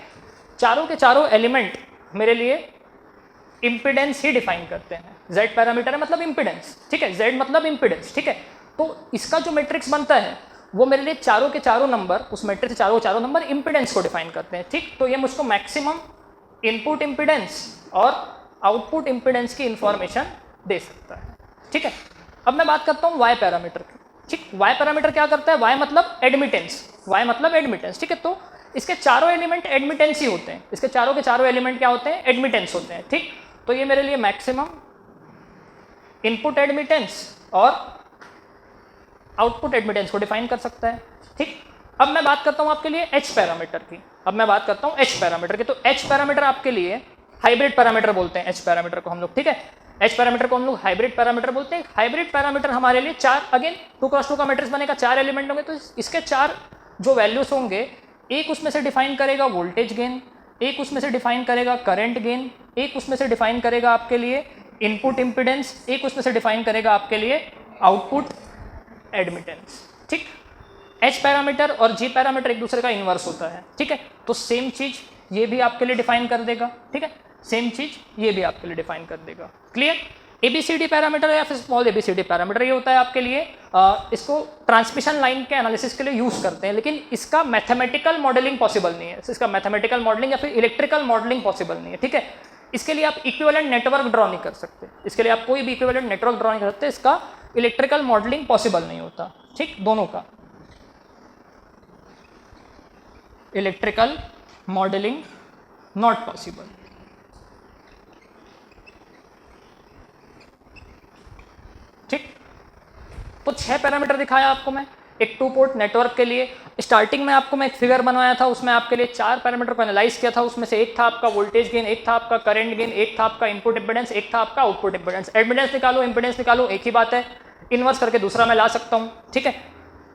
चारों के चारों एलिमेंट मेरे लिए इम्पीडेंस ही डिफाइन करते हैं। Z पैरामीटर है मतलब इम्पीडेंस। ठीक है, Z मतलब इम्पीडेंस। ठीक है, तो इसका जो मैट्रिक्स बनता है वो मेरे लिए चारों के चारों नंबर, उस मैट्रिक्स के चारों के चारों नंबर इम्पीडेंस को डिफाइन करते हैं। ठीक, तो ये मुझको मैक्सिमम इनपुट इम्पीडेंस और आउटपुट इम्पीडेंस की इंफॉर्मेशन दे सकता है। ठीक है, अब मैं बात करता हूँ Y पैरामीटर की। ठीक, Y पैरामीटर क्या करता है, Y मतलब एडमिटेंस, Y मतलब एडमिटेंस। ठीक है, तो इसके चारों एलिमेंट एडमिटेंस ही होते हैं। इसके चारों के चारों एलिमेंट क्या होते हैं, एडमिटेंस होते हैं। ठीक, तो ये मेरे लिए मैक्सिमम इनपुट एडमिटेंस और आउटपुट एडमिटेंस को डिफाइन कर सकता है। ठीक, अब मैं बात करता हूं आपके लिए H पैरामीटर की। अब मैं बात करता हूं H पैरामीटर की। तो H पैरामीटर आपके लिए हाइब्रिड पैरामीटर बोलते हैं H पैरामीटर को हम लोग। ठीक है, H पैरामीटर को हम लोग हाइब्रिड पैरामीटर बोलते हैं। हाइब्रिड पैरामीटर हमारे लिए 4, अगेन 2x2 का मैट्रिक्स बनेगा, 4 एलिमेंट होंगे, तो इसके 4 जो वैल्यूज होंगे, एक उसमें से डिफाइन करेगा वोल्टेज गेन, एक उसमें से डिफाइन करेगा करंट गेन, एक उसमें से डिफाइन करेगा आपके लिए इनपुट इम्पीडेंस, एक उसमें से डिफाइन करेगा आपके लिए आउटपुट एडमिटेंस। ठीक, H पैरामीटर और G पैरामीटर एक दूसरे का इन्वर्स होता है। ठीक है, तो सेम चीज ये भी आपके लिए डिफाइन कर देगा। ठीक है, सेम चीज ये भी आपके लिए डिफाइन कर देगा। क्लियर, ABCD पैरामीटर या फिर स्मॉल ABCD पैरामीटर ये होता है आपके लिए, इसको ट्रांसमिशन लाइन के एनालिसिस के लिए यूज करते हैं, लेकिन इसका मैथमेटिकल मॉडलिंग पॉसिबल नहीं है। इसका मैथमेटिकल मॉडलिंग या फिर इलेक्ट्रिकल मॉडलिंग पॉसिबल नहीं है। ठीक है, इसके लिए आप इक्विवेलेंट नेटवर्क ड्रॉ नहीं कर सकते, इसके लिए आप कोई भी इक्विवेलेंट नेटवर्क ड्रॉ नहीं कर सकते, इसका इलेक्ट्रिकल मॉडलिंग पॉसिबल नहीं होता। ठीक, दोनों का इलेक्ट्रिकल मॉडलिंग नॉट पॉसिबल। ठीक, तो 6 पैरामीटर दिखाया आपको मैं एक 2 पोर्ट नेटवर्क के लिए। स्टार्टिंग में आपको मैं एक फिगर बनवाया था, उसमें आपके लिए 4 पैरामीटर को एनालाइज किया था। उसमें से एक था आपका वोल्टेज गेन, एक था आपका करंट गेन, एक था आपका इनपुट इम्पीडेंस, एक था आपका आउटपुट इम्पीडेंस। एडमिटेंस निकालो, इम्पीडेंस निकालो, एक ही बात है, इन्वर्स करके दूसरा मैं ला सकता हूँ। ठीक है,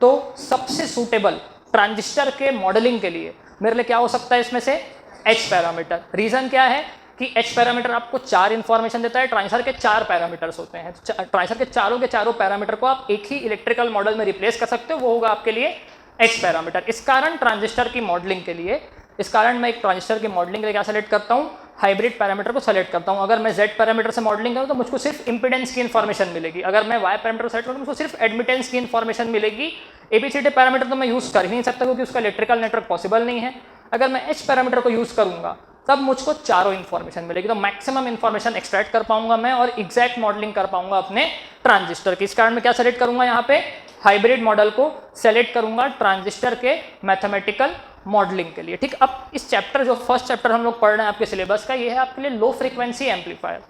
तो सबसे सूटेबल ट्रांजिस्टर के मॉडलिंग के लिए मेरे लिए क्या हो सकता है, इसमें से H पैरामीटर। रीजन क्या है कि H पैरामीटर आपको 4 इंफॉर्मेशन देता है। ट्रांजिस्टर के 4 पैरामीटर्स होते हैं, ट्रांजिस्टर के चारों पैरामीटर को आप एक ही इलेक्ट्रिकल मॉडल में रिप्लेस कर सकते हो, वो होगा आपके लिए H पैरामीटर। इस कारण ट्रांजिस्टर की मॉडलिंग के लिए, इस कारण मैं एक ट्रांजिस्टर की मॉडलिंग के लिए क्या सेलेक्ट करता हूँ, हाइब्रिड पैरामीटर को सेलेक्ट करता हूँ। अगर मैं Z पैरामीटर से मॉडलिंग करूँ तो मुझको सिर्फ इंपीडेंस की इन्फॉर्मेशन मिलेगी। अगर मैं Y पैरामीटर को सेलेक्ट करूँ तो मुझको सिर्फ एडमिटेंस की इन्फॉर्मेशन मिलेगी। ABCD पैरामीटर तो मैं यूज़ कर ही नहीं सकता क्योंकि उसका इलेक्ट्रिकल नेटवर्क पॉसिबल नहीं है। अगर मैं H पैरामीटर को यूज़ करूँगा तब मुझको चारों इन्फॉर्मेशन मिलेगी, तो मैक्सिमम इन्फॉर्मेशन एक्सट्रैक्ट कर पाऊंगा मैं और एग्जैक्ट मॉडलिंग कर पाऊंगा अपने ट्रांजिस्टर की। इस कारण मैं क्या सेलेक्ट करूंगा, यहाँ पे हाइब्रिड मॉडल को सेलेक्ट करूंगा ट्रांजिस्टर के मैथमेटिकल मॉडलिंग के लिए। ठीक, अब इस चैप्टर, जो फर्स्ट चैप्टर हम लोग पढ़ रहे हैं आपके सिलेबस का, ये है आपके लिए लो फ्रीक्वेंसी एम्पलीफायर।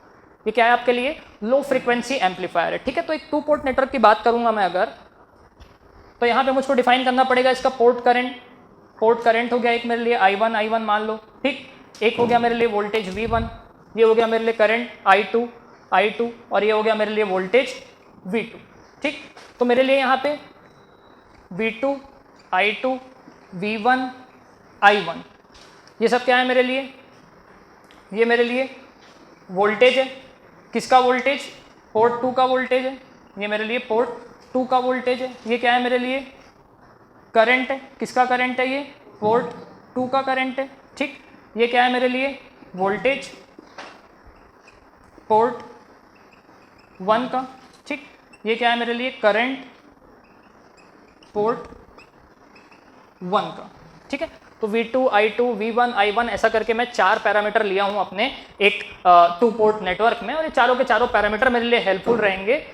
ये क्या है आपके लिए, लो फ्रीक्वेंसी एम्पलीफायर है। ठीक है, तो एक 2 पोर्ट नेटवर्क की बात करूंगा मैं अगर, तो यहाँ पे मुझको डिफाइन करना पड़ेगा इसका पोर्ट करंट। पोर्ट करंट हो गया एक मेरे लिए I1 मान लो। ठीक, एक हो गया मेरे लिए वोल्टेज V1, ये हो गया मेरे लिए करंट I2 और ये हो गया मेरे लिए वोल्टेज V2। ठीक, तो मेरे लिए यहाँ पे V2, I2, V1, I1 ये सब क्या है मेरे लिए, ये मेरे लिए वोल्टेज है। किसका वोल्टेज, पोर्ट 2 का वोल्टेज है। ये मेरे लिए पोर्ट 2 का वोल्टेज है। ये क्या है मेरे लिए, करंट है। किसका करंट है, ये पोर्ट 2 का करंट है। ठीक, ये क्या है मेरे लिए, वोल्टेज पोर्ट 1 का। ठीक, ये क्या है मेरे लिए, करंट पोर्ट 1 का। ठीक है, तो V2, I2, V1, I1 ऐसा करके मैं 4 पैरामीटर लिया हूँ अपने एक 2 पोर्ट नेटवर्क में, और ये चारों के चारों पैरामीटर मेरे लिए हेल्पफुल रहेंगे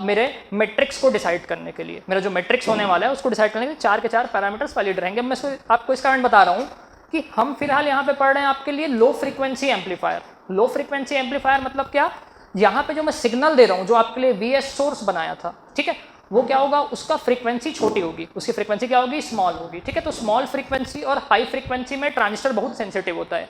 मेरे मैट्रिक्स को डिसाइड करने के लिए। मेरा जो मैट्रिक्स होने वाला है उसको डिसाइड करने के लिए 4 के 4 पैरामीटर्स वैलिड रहेंगे। मैं आपको इस कारण बता रहा हूँ कि हम फिलहाल यहाँ पे पढ़ रहे हैं आपके लिए low frequency amplifier. Low frequency amplifier मतलब क्या, यहाँ पे जो मैं सिग्नल दे रहा हूँ, जो आपके लिए VS सोर्स बनाया था, ठीक है, वो क्या होगा, उसका फ्रीक्वेंसी छोटी होगी, उसकी फ्रीक्वेंसी क्या होगी, स्मॉल होगी, ठीक है। तो स्मॉल फ्रीक्वेंसी और हाई फ्रीक्वेंसी में ट्रांजिस्टर बहुत सेंसिटिव होता है।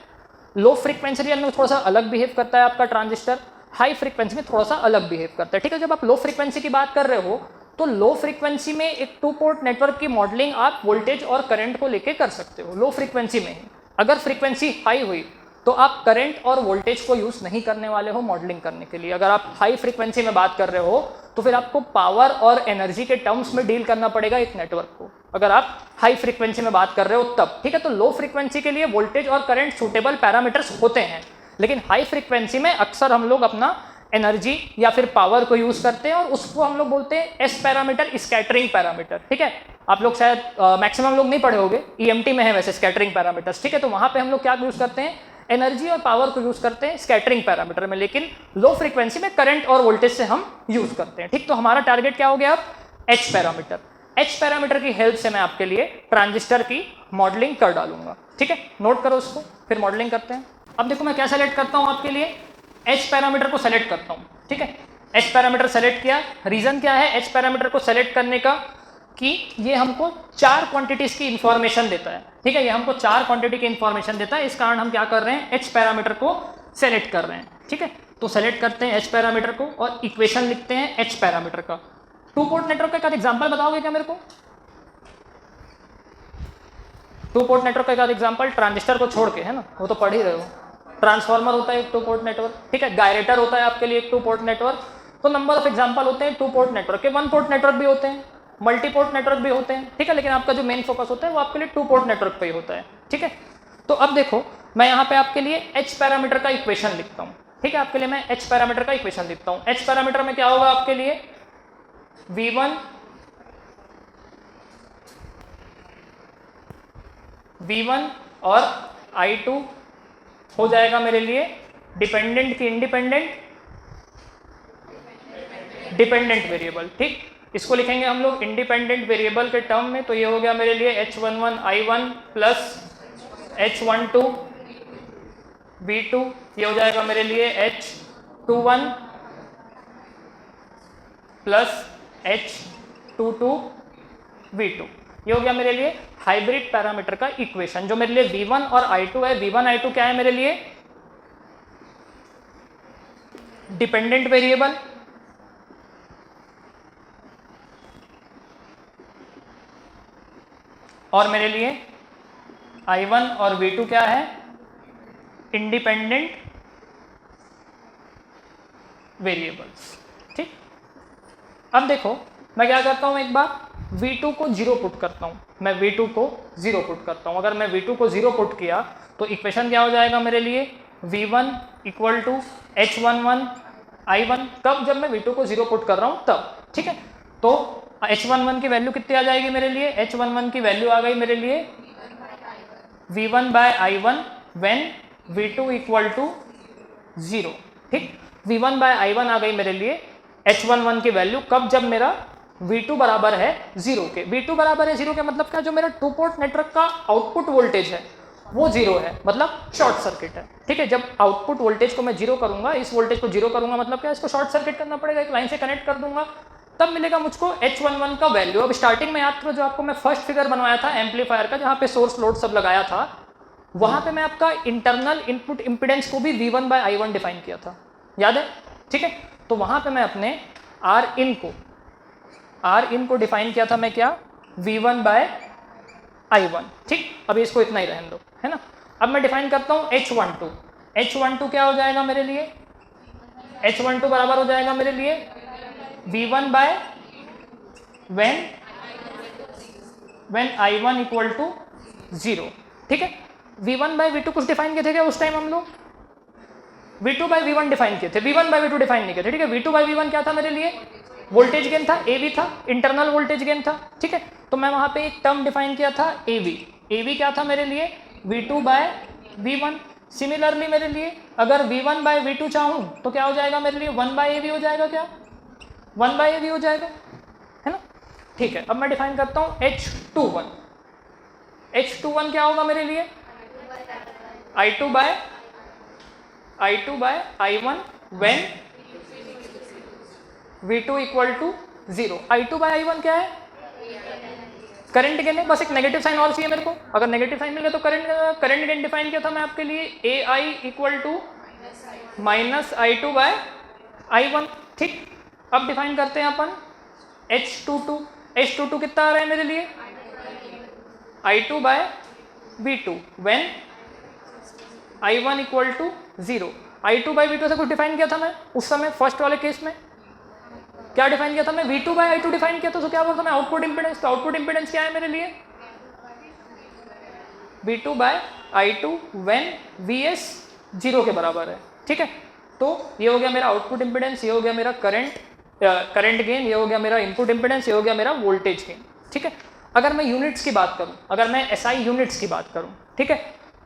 लो फ्रीक्वेंसी रियल में थोड़ा सा अलग बिहेव करता है आपका ट्रांजिस्टर, हाई फ्रीक्वेंसी में थोड़ा सा अलग बिहेव करता है, ठीक है। जब आप लो फ्रीक्वेंसी की बात कर रहे हो तो लो फ्रीक्वेंसी में एक 2 पोर्ट नेटवर्क की मॉडलिंग आप वोल्टेज और करंट को लेके कर सकते हो लो फ्रीक्वेंसी में ही। अगर फ्रीक्वेंसी हाई हुई तो आप करंट और वोल्टेज को यूज नहीं करने वाले हो मॉडलिंग करने के लिए। अगर आप हाई फ्रीक्वेंसी में बात कर रहे हो तो फिर आपको पावर और एनर्जी के टर्म्स में डील करना पड़ेगा एक नेटवर्क को, अगर आप हाई फ्रीक्वेंसी में बात कर रहे हो तब, ठीक है। तो लो फ्रीक्वेंसी के लिए वोल्टेज और करंट सूटेबल पैरामीटर्स होते हैं, लेकिन हाई फ्रीक्वेंसी में अक्सर हम लोग अपना एनर्जी या फिर पावर को यूज करते हैं, और उसको हम लोग बोलते हैं एस पैरामीटर, स्कैटरिंग पैरामीटर, ठीक है। आप लोग शायद मैक्सिमम लोग नहीं पढ़े होंगे, EMT में है वैसे स्कैटरिंग पैरामीटर्स, ठीक है। तो वहां पे हम लोग क्या यूज करते हैं, एनर्जी और पावर को यूज करते हैं स्कैटरिंग पैरामीटर में, लेकिन लो फ्रीक्वेंसी में करंट और वोल्टेज से हम यूज करते हैं, ठीक। तो हमारा टारगेट क्या हो गया अब, एच पैरामीटर। एच पैरामीटर की हेल्प से मैं आपके लिए ट्रांजिस्टर की मॉडलिंग कर डालूंगा, ठीक है। नोट करो उसको, फिर मॉडलिंग करते हैं। अब देखो मैं क्या सेलेक्ट करता हूं आपके लिए, एच पैरामीटर को सेलेक्ट करता हूं, ठीक है। एच पैरामीटर सेलेक्ट किया, रीजन क्या है एच पैरामीटर को सेलेक्ट करने का, कि ये हमको 4 क्वांटिटीज की इंफॉर्मेशन देता है, ठीक है। ये हमको 4 क्वांटिटी की इंफॉर्मेशन देता है, इस कारण हम क्या कर रहे हैं, एच पैरामीटर को सेलेक्ट कर रहे हैं, ठीक है। तो सेलेक्ट करते हैं एच पैरामीटर को और इक्वेशन लिखते हैं एच पैरामीटर का। 2 पोर्ट नेटवर्क का एक एग्जांपल बताओगे क्या मेरे को, 2 पोर्ट नेटवर्क का एक एग्जांपल, ट्रांजिस्टर को छोड़ के, है ना, वो तो पढ़ ही रहे हो। ट्रांसफार्मर होता है एक 2 पोर्ट नेटवर्क, ठीक है। गायरेटर होता है आपके लिए एक 2 पोर्ट नेटवर्क। तो नंबर ऑफ एग्जांपल होते हैं 2 पोर्ट नेटवर्क के। 1 पोर्ट नेटवर्क भी होते हैं, मल्टी पोर्ट नेटवर्क भी होते हैं, ठीक है। लेकिन आपका जो मेन फोकस होता है वो आपके लिए 2 पोर्ट नेटवर्क पे ही होता है, ठीक है। तो अब देखो मैं यहाँ पे आपके लिए एच पैरामीटर का इक्वेशन लिखता हूँ, ठीक है। आपके लिए मैं एच पैरामीटर का इक्वेशन लिखता हूँ। एच पैरामीटर में क्या होगा आपके लिए, V1 और I2 हो जाएगा मेरे लिए डिपेंडेंट की इंडिपेंडेंट, डिपेंडेंट वेरिएबल, ठीक। इसको लिखेंगे हम लोग इंडिपेंडेंट वेरिएबल के टर्म में, तो ये हो गया मेरे लिए H11 I1 plus H12 V2, ये हो जाएगा मेरे लिए H21 प्लस H22 V2, ये हो गया मेरे लिए हाइब्रिड पैरामीटर का इक्वेशन, जो मेरे लिए V1 और I2 है। V1 I2 क्या है मेरे लिए, डिपेंडेंट वेरिएबल, और मेरे लिए I1 और V2 क्या है, इंडिपेंडेंट वेरिएबल्स, ठीक। अब देखो मैं क्या करता हूं, एक बार V2 को 0 पुट करता हूं, मैं V2 को 0 पुट करता हूं। अगर मैं V2 को 0 पुट किया तो इक्वेशन क्या हो जाएगा मेरे लिए, V1 equal to H11 I1, कब, जब मैं V2 को 0 पुट कर रहा हूं तब, ठीक है। तो H11 की वैल्यू कितनी आ जाएगी मेरे लिए, H11 की वैल्यू आ गई मेरे लिए V1 bye I1 when V2 equal to 0, ठीक। V1 बाय I1 आ गई मेरे लिए H11 की वैल्यू, कब, जब मेरा V2 बराबर है 0 के। V2 बराबर है 0 के मतलब क्या, जो मेरा 2 पोर्ट नेटवर्क का आउटपुट वोल्टेज है वो 0 है, मतलब शॉर्ट सर्किट है, ठीक है। जब आउटपुट वोल्टेज को मैं 0 करूंगा, इस वोल्टेज को 0 करूंगा, मतलब क्या, इसको शॉर्ट सर्किट करना पड़ेगा, एक लाइन से कनेक्ट कर दूंगा, तब मिलेगा मुझको H11 का वैल्यू। अब स्टार्टिंग में याद करो जो आपको मैं फर्स्ट फिगर बनवाया था एम्पलीफायर का, जहाँ पे सोर्स लोड सब लगाया था, वहां पे मैं आपका इंटरनल इनपुट इंपिडेंस को भी V1 बाय I1 डिफाइन किया था, याद है, ठीक है। तो वहां पे मैं अपने R in को डिफाइन किया था मैं क्या, V1 बाय I1, ठीक। अभी इसको इतना ही रहने दो, है ना। अब मैं डिफाइन करता हूँ H12। H12 क्या हो जाएगा मेरे लिए, H12 बराबर हो जाएगा मेरे लिए V1 bye when I1 equal to 0, ठीक है। V1 बाय V2 कुछ डिफाइन किए थे क्या उस टाइम हम लोग, V2 बाय V1 डिफाइन किए थे, V1 बाय V2 डिफाइन नहीं किए थे, ठीक है। V2 बाय V1 क्या था मेरे लिए, वोल्टेज गेन था, AV था, इंटरनल वोल्टेज गेन था, ठीक है। तो मैं वहां पे एक टर्म डिफाइन किया था AV, ए वी क्या था मेरे लिए, V2 बाय V1। सिमिलरली मेरे लिए अगर V1 बाय V2 चाहूँ तो क्या हो जाएगा मेरे लिए, 1 बाय ए वी हो जाएगा, क्या 1 बाय ए वी हो जाएगा, है ना। ठीक है, अब मैं डिफाइन करता हूँ H21। H21 क्या होगा मेरे लिए, I2 by I1 when V2 equal to 0। I2 by I1 क्या है, करंट गेन है। बस एक नेगेटिव साइन और चाहिए मेरे को, अगर नेगेटिव साइन मिल गया तो करंट गेन डिफाइन किया था मैं आपके लिए, AI equal to minus I2 by I1। ठीक, अब डिफाइन करते हैं अपन H22। H22 कितना आ रहा है मेरे लिए, I2 by V2 when I1 equal to 0। I2 by V2 से कुछ डिफाइन किया था मैं उस समय फर्स्ट वाले केस में, क्या डिफाइन किया था मैं, V2 बाय I2 डिफाइन किया था। तो क्या बोलता मैं, आउटपुट इंपेडेंस। तो आउटपुट इंपेडेंस क्या है मेरे लिए, V2 bye I2 when VS 0 के बराबर है। ठीक है, तो ये हो गया मेरा आउटपुट इंपेडेंस, ये हो गया मेरा करंट गेन, ये हो गया मेरा इनपुट इंपेडेंस, ये हो गया मेरा वोल्टेज गेन। ठीक है, अगर मैं यूनिट्स की बात करूं, अगर मैं SI यूनिट्स की बात करूं, ठीक है,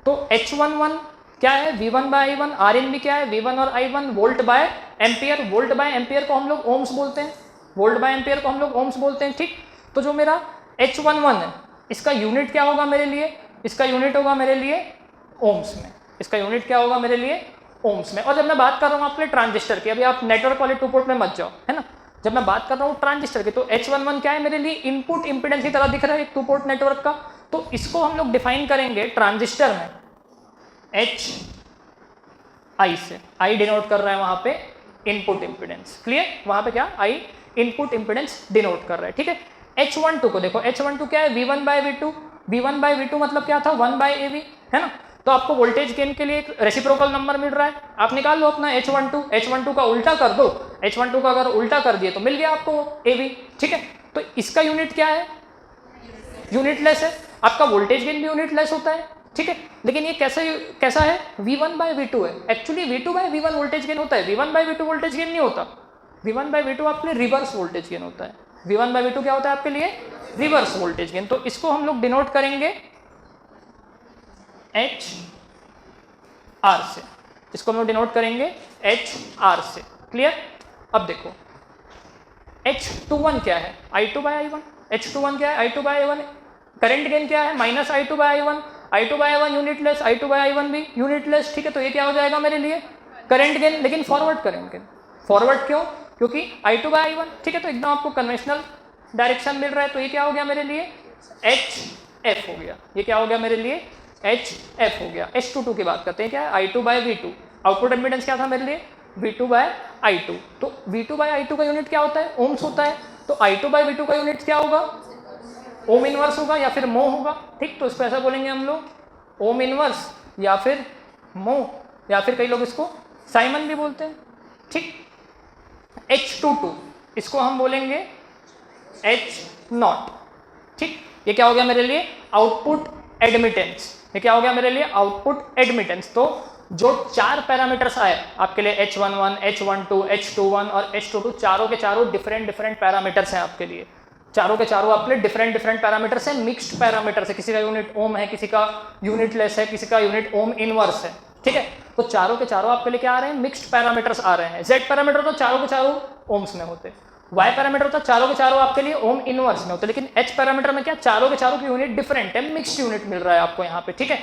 तो H11 क्या है, V1 बाय I1। RN भी क्या है, V1 और I1 volt by ampere. Volt by ampere को हम लोग ओम्स बोलते हैं, वोल्ट बाय एम्पियर को हम लोग ओम्स बोलते हैं। ठीक, तो जो मेरा H11 है इसका यूनिट क्या होगा मेरे लिए, इसका यूनिट होगा मेरे लिए ओम्स में, इसका यूनिट क्या होगा मेरे लिए ओम्स में। और जब मैं बात कर रहा हूँ आपके ट्रांजिस्टर की, अभी आप नेटवर्क वाले 2 पोर्ट में मत जाओ, है ना, जब मैं बात कर रहा हूँ ट्रांजिस्टर की, तो H11 क्या है मेरे लिए, इनपुट इंपेडेंस की तरह दिख रहा है एक 2 पोर्ट नेटवर्क का। तो इसको हम लोग डिफाइन करेंगे ट्रांजिस्टर में HI से। I डिनोट कर रहा है वहां पे इनपुट इंपेडेंस, क्लियर, वहां पे क्या I इनपुट इंपेडेंस डिनोट कर रहा है। ठीक है, H12 को देखो, H12 क्या है, V1 bye V2। V1 bye V2 मतलब क्या था, 1 बाय AV, है ना। तो आपको वोल्टेज गेन के लिए एक रेसिप्रोकल नंबर मिल रहा है, आप निकाल लो अपना H12। H12 का उल्टा कर दो, H12 का अगर उल्टा कर दिए तो मिल गया आपको AV। ठीक है, तो इसका यूनिट क्या है, यूनिटलेस है। आपका वोल्टेज गेन भी यूनिटलेस होता है। ठीक है, लेकिन ये कैसा है, V1 बाय V2 है। Actually V2 bye V1 voltage gain होता है, V1 bye V2 voltage gain नहीं होता। V1 बाय V2 आपके लिए रिवर्स वोल्टेज गेन होता है। V1 बाय V2 क्या होता है आपके लिए, रिवर्स वोल्टेज गेन। तो इसको हम लोग डिनोट करेंगे HR से, इसको हम लोग डिनोट करेंगे HR से, क्लियर। अब देखो H21 क्या है, I2 बाय I1। H21 क्या है, I2 by I1। Current gain क्या है, minus I2 by I1। I2 by I1 unitless, I2 by I1 भी यूनिटलेस। ठीक है, तो ये क्या हो जाएगा मेरे लिए, करंट गेन, लेकिन फॉरवर्ड करेंगे। फॉरवर्ड क्यों, क्योंकि I2 बाय I1। ठीक है, तो एकदम आपको कन्वेंशनल डायरेक्शन मिल रहा है। तो ये क्या हो गया मेरे लिए, HF हो गया। ये क्या हो गया मेरे लिए, HF हो गया। H22 की बात करते हैं, क्या है, I2 by V2। Output impedance क्या था मेरे लिए, V2 बाय I2। तो V2 बाय I2 का यूनिट क्या होता है, ओम्स होता है। तो I2 बाय V2 का यूनिट क्या होगा, ओम इनवर्स होगा या फिर मो होगा। ठीक, तो इसको ऐसा बोलेंगे हम लोग, ओम इनवर्स या फिर मो, या फिर कई लोग इसको साइमन भी बोलते हैं। ठीक, H22 इसको हम बोलेंगे H0। ठीक, ये क्या हो गया मेरे लिए, आउटपुट एडमिटेंस। ये क्या हो गया मेरे लिए, आउटपुट एडमिटेंस। तो जो 4 पैरामीटर्स आए आपके लिए, H11, H12, H21 और H22, चारों के चारों डिफरेंट पैरामीटर्स हैं आपके लिए। चारों के चारों आपके लिए डिफरेंट पैरामीटर्स हैं, मिक्स्ड पैरामीटर्स है। किसी का यूनिट ओम है, किसी का यूनिट लेस है, किसी का यूनिट ओम इनवर्स है। ठीक है, तो चारों के चारों आपके लिए क्या आ रहे हैं, मिक्स्ड पैरामीटर्स आ रहे हैं। Z पैरामीटर तो चारों के चारों ओम्स में होते हैं, Y पैरामीटर तो चारों के चारों आपके लिए ओम इनवर्स में होते हैं। लेकिन H पैरामीटर में क्या, चारों के चारों की यूनिट डिफरेंट है, मिक्स्ड यूनिट मिल रहा है आपको यहाँ पे। ठीक है,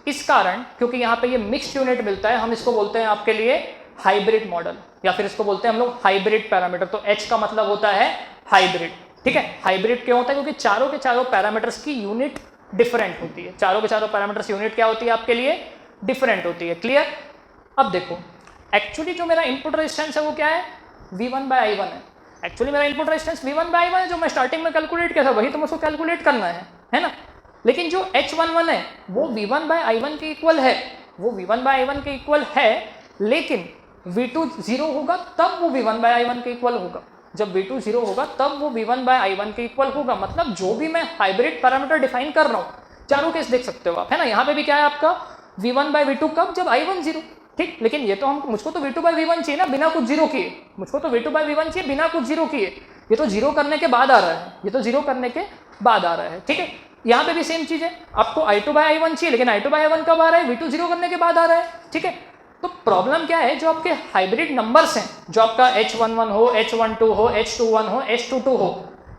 इस कारण क्योंकि यहाँ पे ये मिक्स्ड यूनिट मिलता है, हम इसको बोलते हैं आपके लिए हाइब्रिड मॉडल, या फिर इसको बोलते हैं हम लोग हाइब्रिड पैरामीटर। तो H का मतलब होता है हाइब्रिड। ठीक है, हाइब्रिड क्यों होता है, क्योंकि चारों के चारों पैरामीटर्स की यूनिट डिफरेंट होती है। चारों के चारों पैरामीटर्स यूनिट क्या होती है आपके लिए, डिफरेंट होती है, क्लियर। अब देखो एक्चुअली जो मेरा इनपुट रेजिस्टेंस है वो क्या है, V1 बाय I1 है। एक्चुअली मेरा input resistance V1 bye I1 है, जो मैं स्टार्टिंग में कैलकुलेट किया था वही तो मुझको कैलकुलेट करना है ना। लेकिन जो H11 है वो V1 बाय I1 के इक्वल है, वो V1 बाय I1 के इक्वल है, लेकिन V2 0 होगा तब वो V1 बाय I1 के इक्वल होगा। जब V2 0 होगा तब वो V1 बाय I1 के इक्वल होगा। मतलब जो भी मैं हाइब्रिड पैरामीटर डिफाइन कर रहा हूँ, चारों केस देख सकते हो आप, है ना। यहाँ पे भी क्या है आपका V1 बाय V2 कब, जब I1 0। ठीक, लेकिन ये तो मुझको तो V2 बाय V1 चाहिए ना, बिना कुछ जीरो किए। मुझको तो V2 बाय V1 चाहिए बिना कुछ जीरो किए। ये तो जीरो करने के बाद आ रहा है, ये तो जीरो करने के बाद आ रहा है। ठीक है, यहाँ पे भी सेम चीज है, आपको I2/I1 चाहिए, लेकिन I2/I1 कब आ रहा है, V2 0 करने के बाद आ रहा है, ठीक है। तो प्रॉब्लम क्या है, जो आपके हाइब्रिड नंबर्स हैं, जो आपका H11 हो, H12 हो, H21 हो, H22 हो,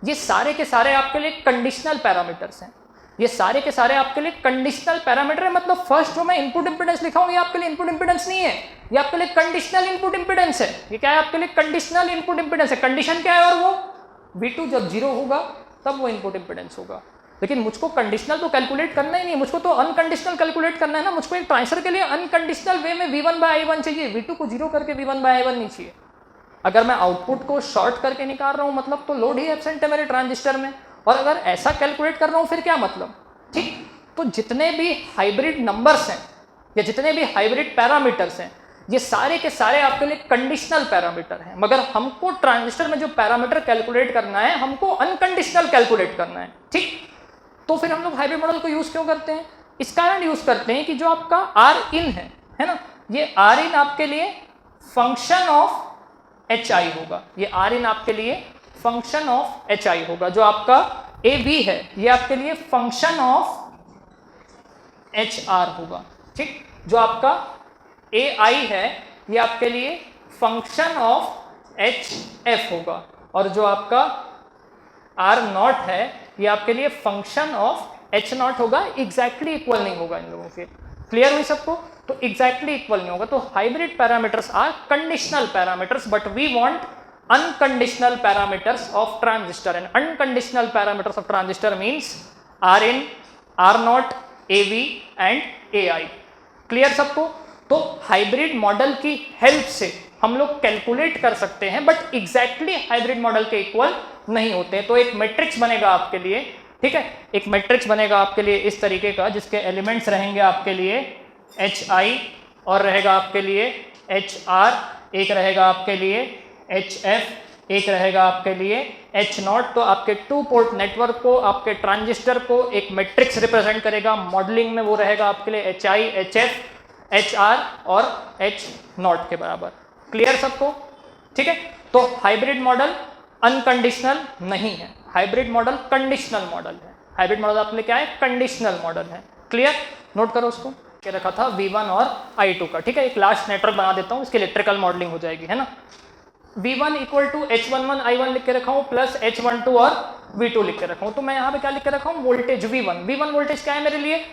ये सारे के सारे आपके लिए कंडीशनल पैरामीटर्स हैं। ये सारे के सारे आपके लिए कंडीशनल पैरामीटर है, मतलब फर्स्ट जो मैं इनपुट इंपीडेंस लिखा हूं, ये आपके लिए इनपुट इंपीडेंस नहीं है, ये आपके लिए कंडीशनल इनपुट इंपीडेंस है। ये क्या है, आपके लिए कंडीशनल इनपुट इंपीडेंस है। कंडीशन क्या है, और वो V2 जब 0 होगा तब वो इनपुट इंपीडेंस होगा। लेकिन मुझको कंडीशनल तो कैलकुलेट करना ही नहीं, मुझको तो अनकंडीशनल कैलकुलेट करना है ना। मुझको एक ट्रांसफर के लिए अनकंडीशनल वे में V1/I1 चाहिए, V2 को 0 करके V1/I1 नहीं चाहिए। अगर मैं आउटपुट को शॉर्ट करके निकाल रहा हूं, मतलब तो लोड ही एब्सेंट है मेरे ट्रांजिस्टर में। और अगर ऐसा कैलकुलेट कर रहा हूं फिर क्या मतलब, ठीक। तो जितने भी हाइब्रिड नंबर्स हैं या जितने भी हाइब्रिड पैरामीटर्स हैं, ये सारे के सारे आपके लिए कंडीशनल पैरामीटर हैं। मगर हमको ट्रांजिस्टर में जो पैरामीटर कैलकुलेट करना है, हमको अनकंडीशनल कैलकुलेट करना है, ठीक। तो फिर हम लोग हाइब्रिड मॉडल को यूज क्यों करते हैं, इस कारण यूज करते हैं कि जो आपका आर इन है ना, ये आर इन आपके लिए फंक्शन ऑफ HI होगा। ये आर इन आपके लिए फंक्शन ऑफ HI होगा। जो आपका AB है, ये आपके लिए फंक्शन ऑफ HR होगा, ठीक। जो आपका AI है, ये आपके लिए फंक्शन ऑफ HF होगा। और जो आपका R0 है, ये आपके लिए फंक्शन ऑफ H0 होगा। एग्जैक्टली इक्वल नहीं होगा इन लोगों के। क्लियर हुई सबको? तो एग्जैक्टली इक्वल नहीं होगा। तो hybrid parameters are conditional parameters, but we want unconditional parameters of transistor, and unconditional parameters of transistor means Rin, R0, AV and AI. Clear सबको? तो हाइब्रिड मॉडल की हेल्प से हम लोग कैलकुलेट कर सकते हैं, बट एग्जैक्टली हाइब्रिड मॉडल के इक्वल नहीं होते। तो एक मैट्रिक्स बनेगा आपके लिए, ठीक है, एक मैट्रिक्स बनेगा आपके लिए इस तरीके का, जिसके एलिमेंट्स रहेंगे आपके लिए HI और रहेगा आपके लिए HR, एक रहेगा आपके लिए HF, एक रहेगा आपके लिए H0। तो आपके 2 पोर्ट नेटवर्क को, आपके ट्रांजिस्टर को एक मैट्रिक्स रिप्रेजेंट करेगा। मॉडलिंग में वो रहेगा आपके लिए HI, HF, HR और H0 के बराबर। क्लियर सबको? ठीक है। तो हाइब्रिड मॉडल अनकंडीशनल नहीं है, हाइब्रिड मॉडल कंडीशनल मॉडल है। हाइब्रिड मॉडल आपके लिए क्या है, कंडीशनल मॉडल है। क्लियर? नोट करो उसको। क्या रखा था, V1 और I2 का, ठीक है। एक लास्ट नेटवर्क बना देता हूँ, इसकी इलेक्ट्रिकल मॉडलिंग हो जाएगी, है ना। V1 equal to H11 I1 लिख के रखा हूँ, प्लस H12 और V2 लिख के रखा हूँ। तो मैं यहाँ पे क्या लिख के रखा हूँ, वोल्टेज V1। V1 वोल्टेज क्या है मेरे लिए,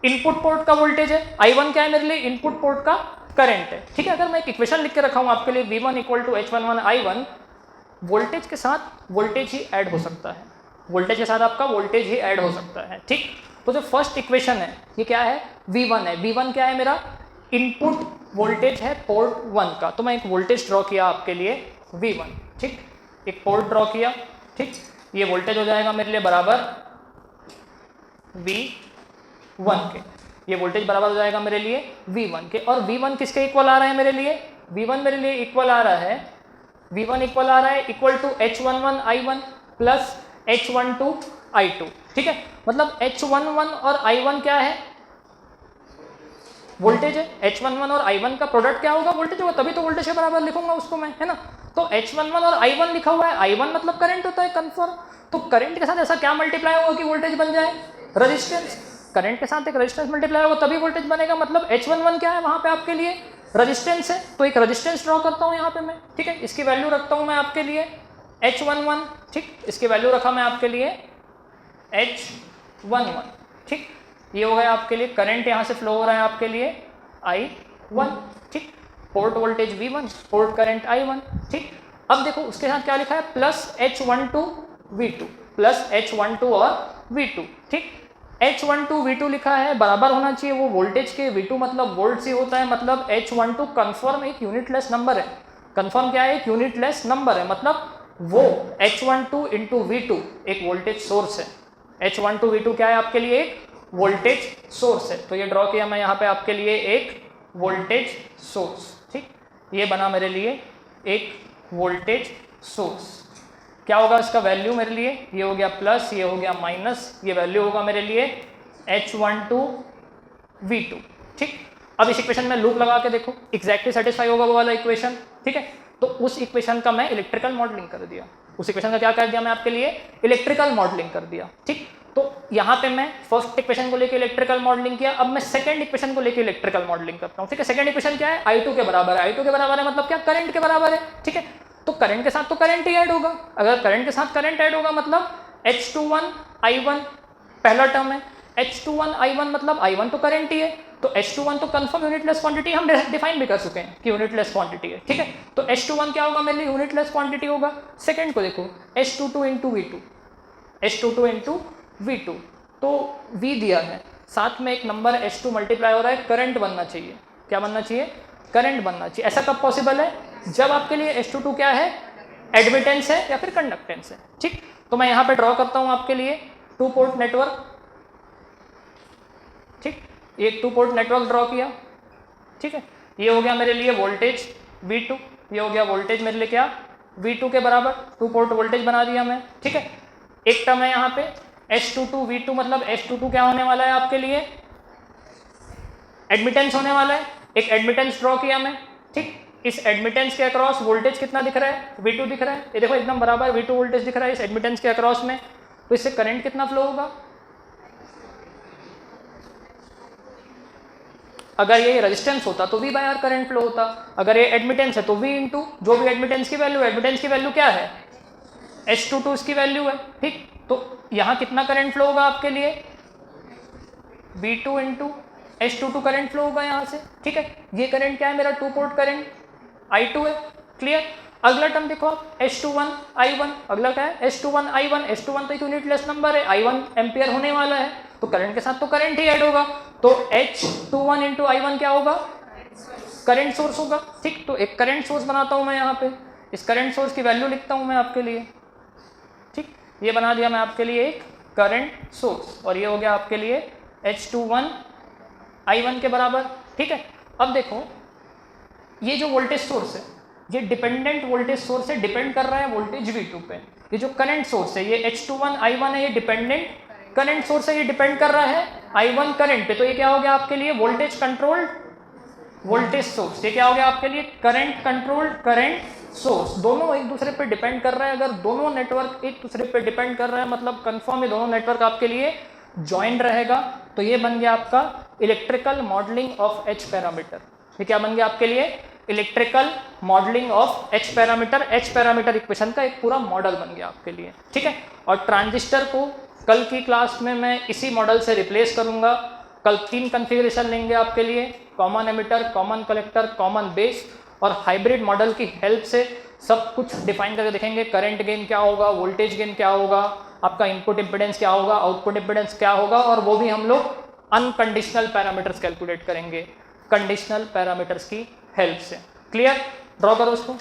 इनपुट पोर्ट का वोल्टेज है। I1 क्या है मेरे लिए, इनपुट पोर्ट का करंट है, ठीक है। अगर मैं एक इक्वेशन लिख के रखा हूँ आपके लिए, V1 equal to H11 I1, voltage के साथ वोल्टेज ही ऐड हो सकता है, वोल्टेज के साथ आपका वोल्टेज ही ऐड हो सकता है, ठीक। तो जो फर्स्ट इक्वेशन है ये क्या है, V1 है। V1 क्या है मेरा, इनपुट वोल्टेज है पोर्ट 1 का। तो मैं एक वोल्टेज ड्रॉ किया आपके लिए V1, ठीक, एक पोर्ट ड्रॉ किया, ठीक। ये वोल्टेज हो जाएगा मेरे लिए बराबर V1 के, ये वोल्टेज बराबर हो जाएगा मेरे लिए V1 के। और V1 किसके इक्वल आ रहा है मेरे लिए, V1 मेरे लिए इक्वल आ रहा है, V1 इक्वल आ रहा है equal to H11 I1 plus H12 I2, ठीक है। मतलब H11 और I1 क्या है, वोल्टेज है। H11 और I1 का प्रोडक्ट क्या होगा, वोल्टेज होगा, तभी तो वोल्टेज के बराबर लिखूंगा उसको मैं, है ना। तो H11 और I1 लिखा हुआ है, I1 मतलब करंट होता है, कंफर्म। तो करंट के साथ ऐसा क्या मल्टीप्लाई होगा कि वोल्टेज बन जाए, रेजिस्टेंस। करंट के साथ एक रेजिस्टेंस मल्टीप्लाई होगा तभी वोल्टेज बनेगा। मतलब H11 क्या है वहां पे आपके लिए, रेजिस्टेंस है। तो एक रेजिस्टेंस ड्रॉ करता हूं यहाँ पे मैं, ठीक है। इसकी वैल्यू रखता हूं मैं आपके लिए H11, ठीक। इसकी वैल्यू रखा मैं आपके लिए H11, ठीक। ये हो गया आपके लिए करंट, यहाँ से फ्लो हो रहा है आपके लिए I1, ठीक। Port voltage V1, port current I1, ठीक। अब देखो उसके साथ क्या लिखा है, plus H12 V2, plus H12 और V2, ठीक। H12 V2 लिखा है, बराबर होना चाहिए वो वोल्टेज के। V2 मतलब वोल्ट से होता है, मतलब H12 कंफर्म एक यूनिटलेस नंबर है। कंफर्म क्या है, एक यूनिटलेस नंबर है, मतलब वो H12 इंटू V2 एक वोल्टेज सोर्स है। H12 V2 क्या है आपके लिए, एक वोल्टेज सोर्स है। तो ये ड्रॉ किया मैं यहाँ पे आपके लिए एक वोल्टेज सोर्स, ठीक। ये बना मेरे लिए एक वोल्टेज सोर्स। क्या होगा इसका वैल्यू मेरे लिए, ये हो गया प्लस, ये हो गया माइनस, ये वैल्यू होगा मेरे लिए H12 V2, ठीक। अब इस इक्वेशन में लूप लगा के देखो, एग्जैक्टली सेटिस्फाई होगा वो वाला इक्वेशन, ठीक है। तो उस इक्वेशन का मैं इलेक्ट्रिकल मॉडलिंग कर दिया, उस इक्वेशन का क्या कर दिया मैं आपके लिए, इलेक्ट्रिकल मॉडलिंग कर दिया, ठीक। तो यहाँ पे मैं फर्स्ट इक्वेशन को लेके इलेक्ट्रिकल मॉडलिंग किया, अब मैं सेकंड इक्वेशन को लेके इलेक्ट्रिकल मॉडलिंग करता हूँ। ठीक है, सेकंड इक्वेशन क्या है, I2 के बराबर है। I2 के बराबर है मतलब क्या, करंट के बराबर है। ठीक है, तो करंट के साथ तो करंट ही ऐड होगा, अगर करंट के साथ करंट ऐड होगा मतलब H21 I1 पहला टर्म है, H21 I1 मतलब I1 तो करंट ही है, तो H21 तो कंफर्म यूनिटलेस क्वांटिटी हम डिफाइन भी कर चुके हैं कि यूनिटलेस क्वांटिटी है। ठीक है, तो H21 क्या होगा मेरे लिए, यूनिटलेस क्वांटिटी होगा। सेकंड को देखो H22 into V2, H22 into V2, तो V दिया है, साथ में एक नंबर H2 मल्टीप्लाई हो रहा है, करंट बनना चाहिए। क्या बनना चाहिए, करंट बनना चाहिए। ऐसा कब पॉसिबल है, जब आपके लिए H22 क्या है, एडमिटेंस है या फिर कंडक्टेंस है। ठीक, तो मैं यहाँ पे ड्रॉ करता हूँ आपके लिए 2 पोर्ट नेटवर्क। ठीक, एक 2 पोर्ट नेटवर्क ड्रॉ किया। ठीक है, ये हो गया मेरे लिए वोल्टेज V2, ये हो गया वोल्टेज मेरे लिए क्या, V2 के बराबर 2 पोर्ट वोल्टेज बना दिया मैं। ठीक है, एक टर्म है यहाँ पे H22 V2 मतलब H22 क्या होने वाला है आपके लिए, एडमिटेंस होने वाला है। एक एडमिटेंस ड्रॉ किया मैं। ठीक, इस एडमिटेंस के अक्रॉस वोल्टेज कितना दिख रहा है, V2 दिख रहा है, ये देखो एकदम बराबर V2 वोल्टेज दिख रहा है इस एडमिटेंस के अक्रॉस में, तो इससे करंट कितना फ्लो होगा, अगर ये रेजिस्टेंस होता तो V by R current flow होता, अगर ये एडमिटेंस है तो V इंटू जो भी एडमिटेंस की वैल्यू, एडमिटेंस की वैल्यू क्या है, H22 इसकी वैल्यू है। ठीक, तो यहाँ कितना करंट फ्लो होगा आपके लिए, V2 into H22 current flow होगा यहाँ से। ठीक है, ये करंट क्या है मेरा, 2 पोर्ट करंट I2 है। क्लियर, अगला टर्म देखो आप H21 I1, अगला क्या है H21 I1, H21 तो एक यूनिटलेस नंबर है, I1 एम्पियर होने वाला है, तो करंट के साथ तो करंट ही ऐड होगा, तो H21 इंटू I1 क्या होगा, करंट सोर्स होगा। ठीक, तो एक करंट सोर्स बनाता हूँ मैं यहाँ पे, इस करंट सोर्स की वैल्यू लिखता हूँ मैं आपके लिए। ठीक, ये बना दिया मैं आपके लिए एक करंट सोर्स, और ये हो गया आपके लिए H21 I1 के बराबर। ठीक है, अब देखो ये जो वोल्टेज सोर्स है ये डिपेंडेंट वोल्टेज सोर्स से डिपेंड कर रहा है वोल्टेज V2 पे। ये जो करंट सोर्स है ये H21 I1 है, ये डिपेंडेंट करंट सोर्स है, ये डिपेंड कर रहा है I1 करंट पे, तो ये क्या हो गया आपके लिए, वोल्टेज कंट्रोल्ड वोल्टेज सोर्स। ये क्या हो गया आपके लिए, करंट कंट्रोल्ड करंट सोर्स। दोनों एक दूसरे पे डिपेंड कर रहा है, अगर दोनों नेटवर्क एक दूसरे पे डिपेंड कर रहा है मतलब कंफर्म ये दोनों नेटवर्क आपके लिए ज्वाइंट रहेगा। तो ये बन गया आपका electrical modelling of H parameter. ये क्या बन गया आपके लिए, electrical modelling of H parameter. H parameter equation का एक पूरा मॉडल बन गया आपके लिए। ठीक है, और ट्रांजिस्टर को कल की क्लास में मैं इसी मॉडल से रिप्लेस करूंगा। कल 3 कॉन्फ़िगरेशन लेंगे आपके लिए, common emitter, common collector, common base, और हाइब्रिड मॉडल की हेल्प से सब कुछ डिफाइन करके देखेंगे। करंट गेन क्या होगा, वोल्टेज गेन क्या होगा, आपका इनपुट इम्पिडेंस क्या होगा, आउटपुट इम्पिडेंस क्या होगा, और वो भी हम लोग अनकंडीशनल पैरामीटर्स कैलकुलेट करेंगे कंडीशनल पैरामीटर्स की हेल्प से। क्लियर, ड्रॉ करो उसको।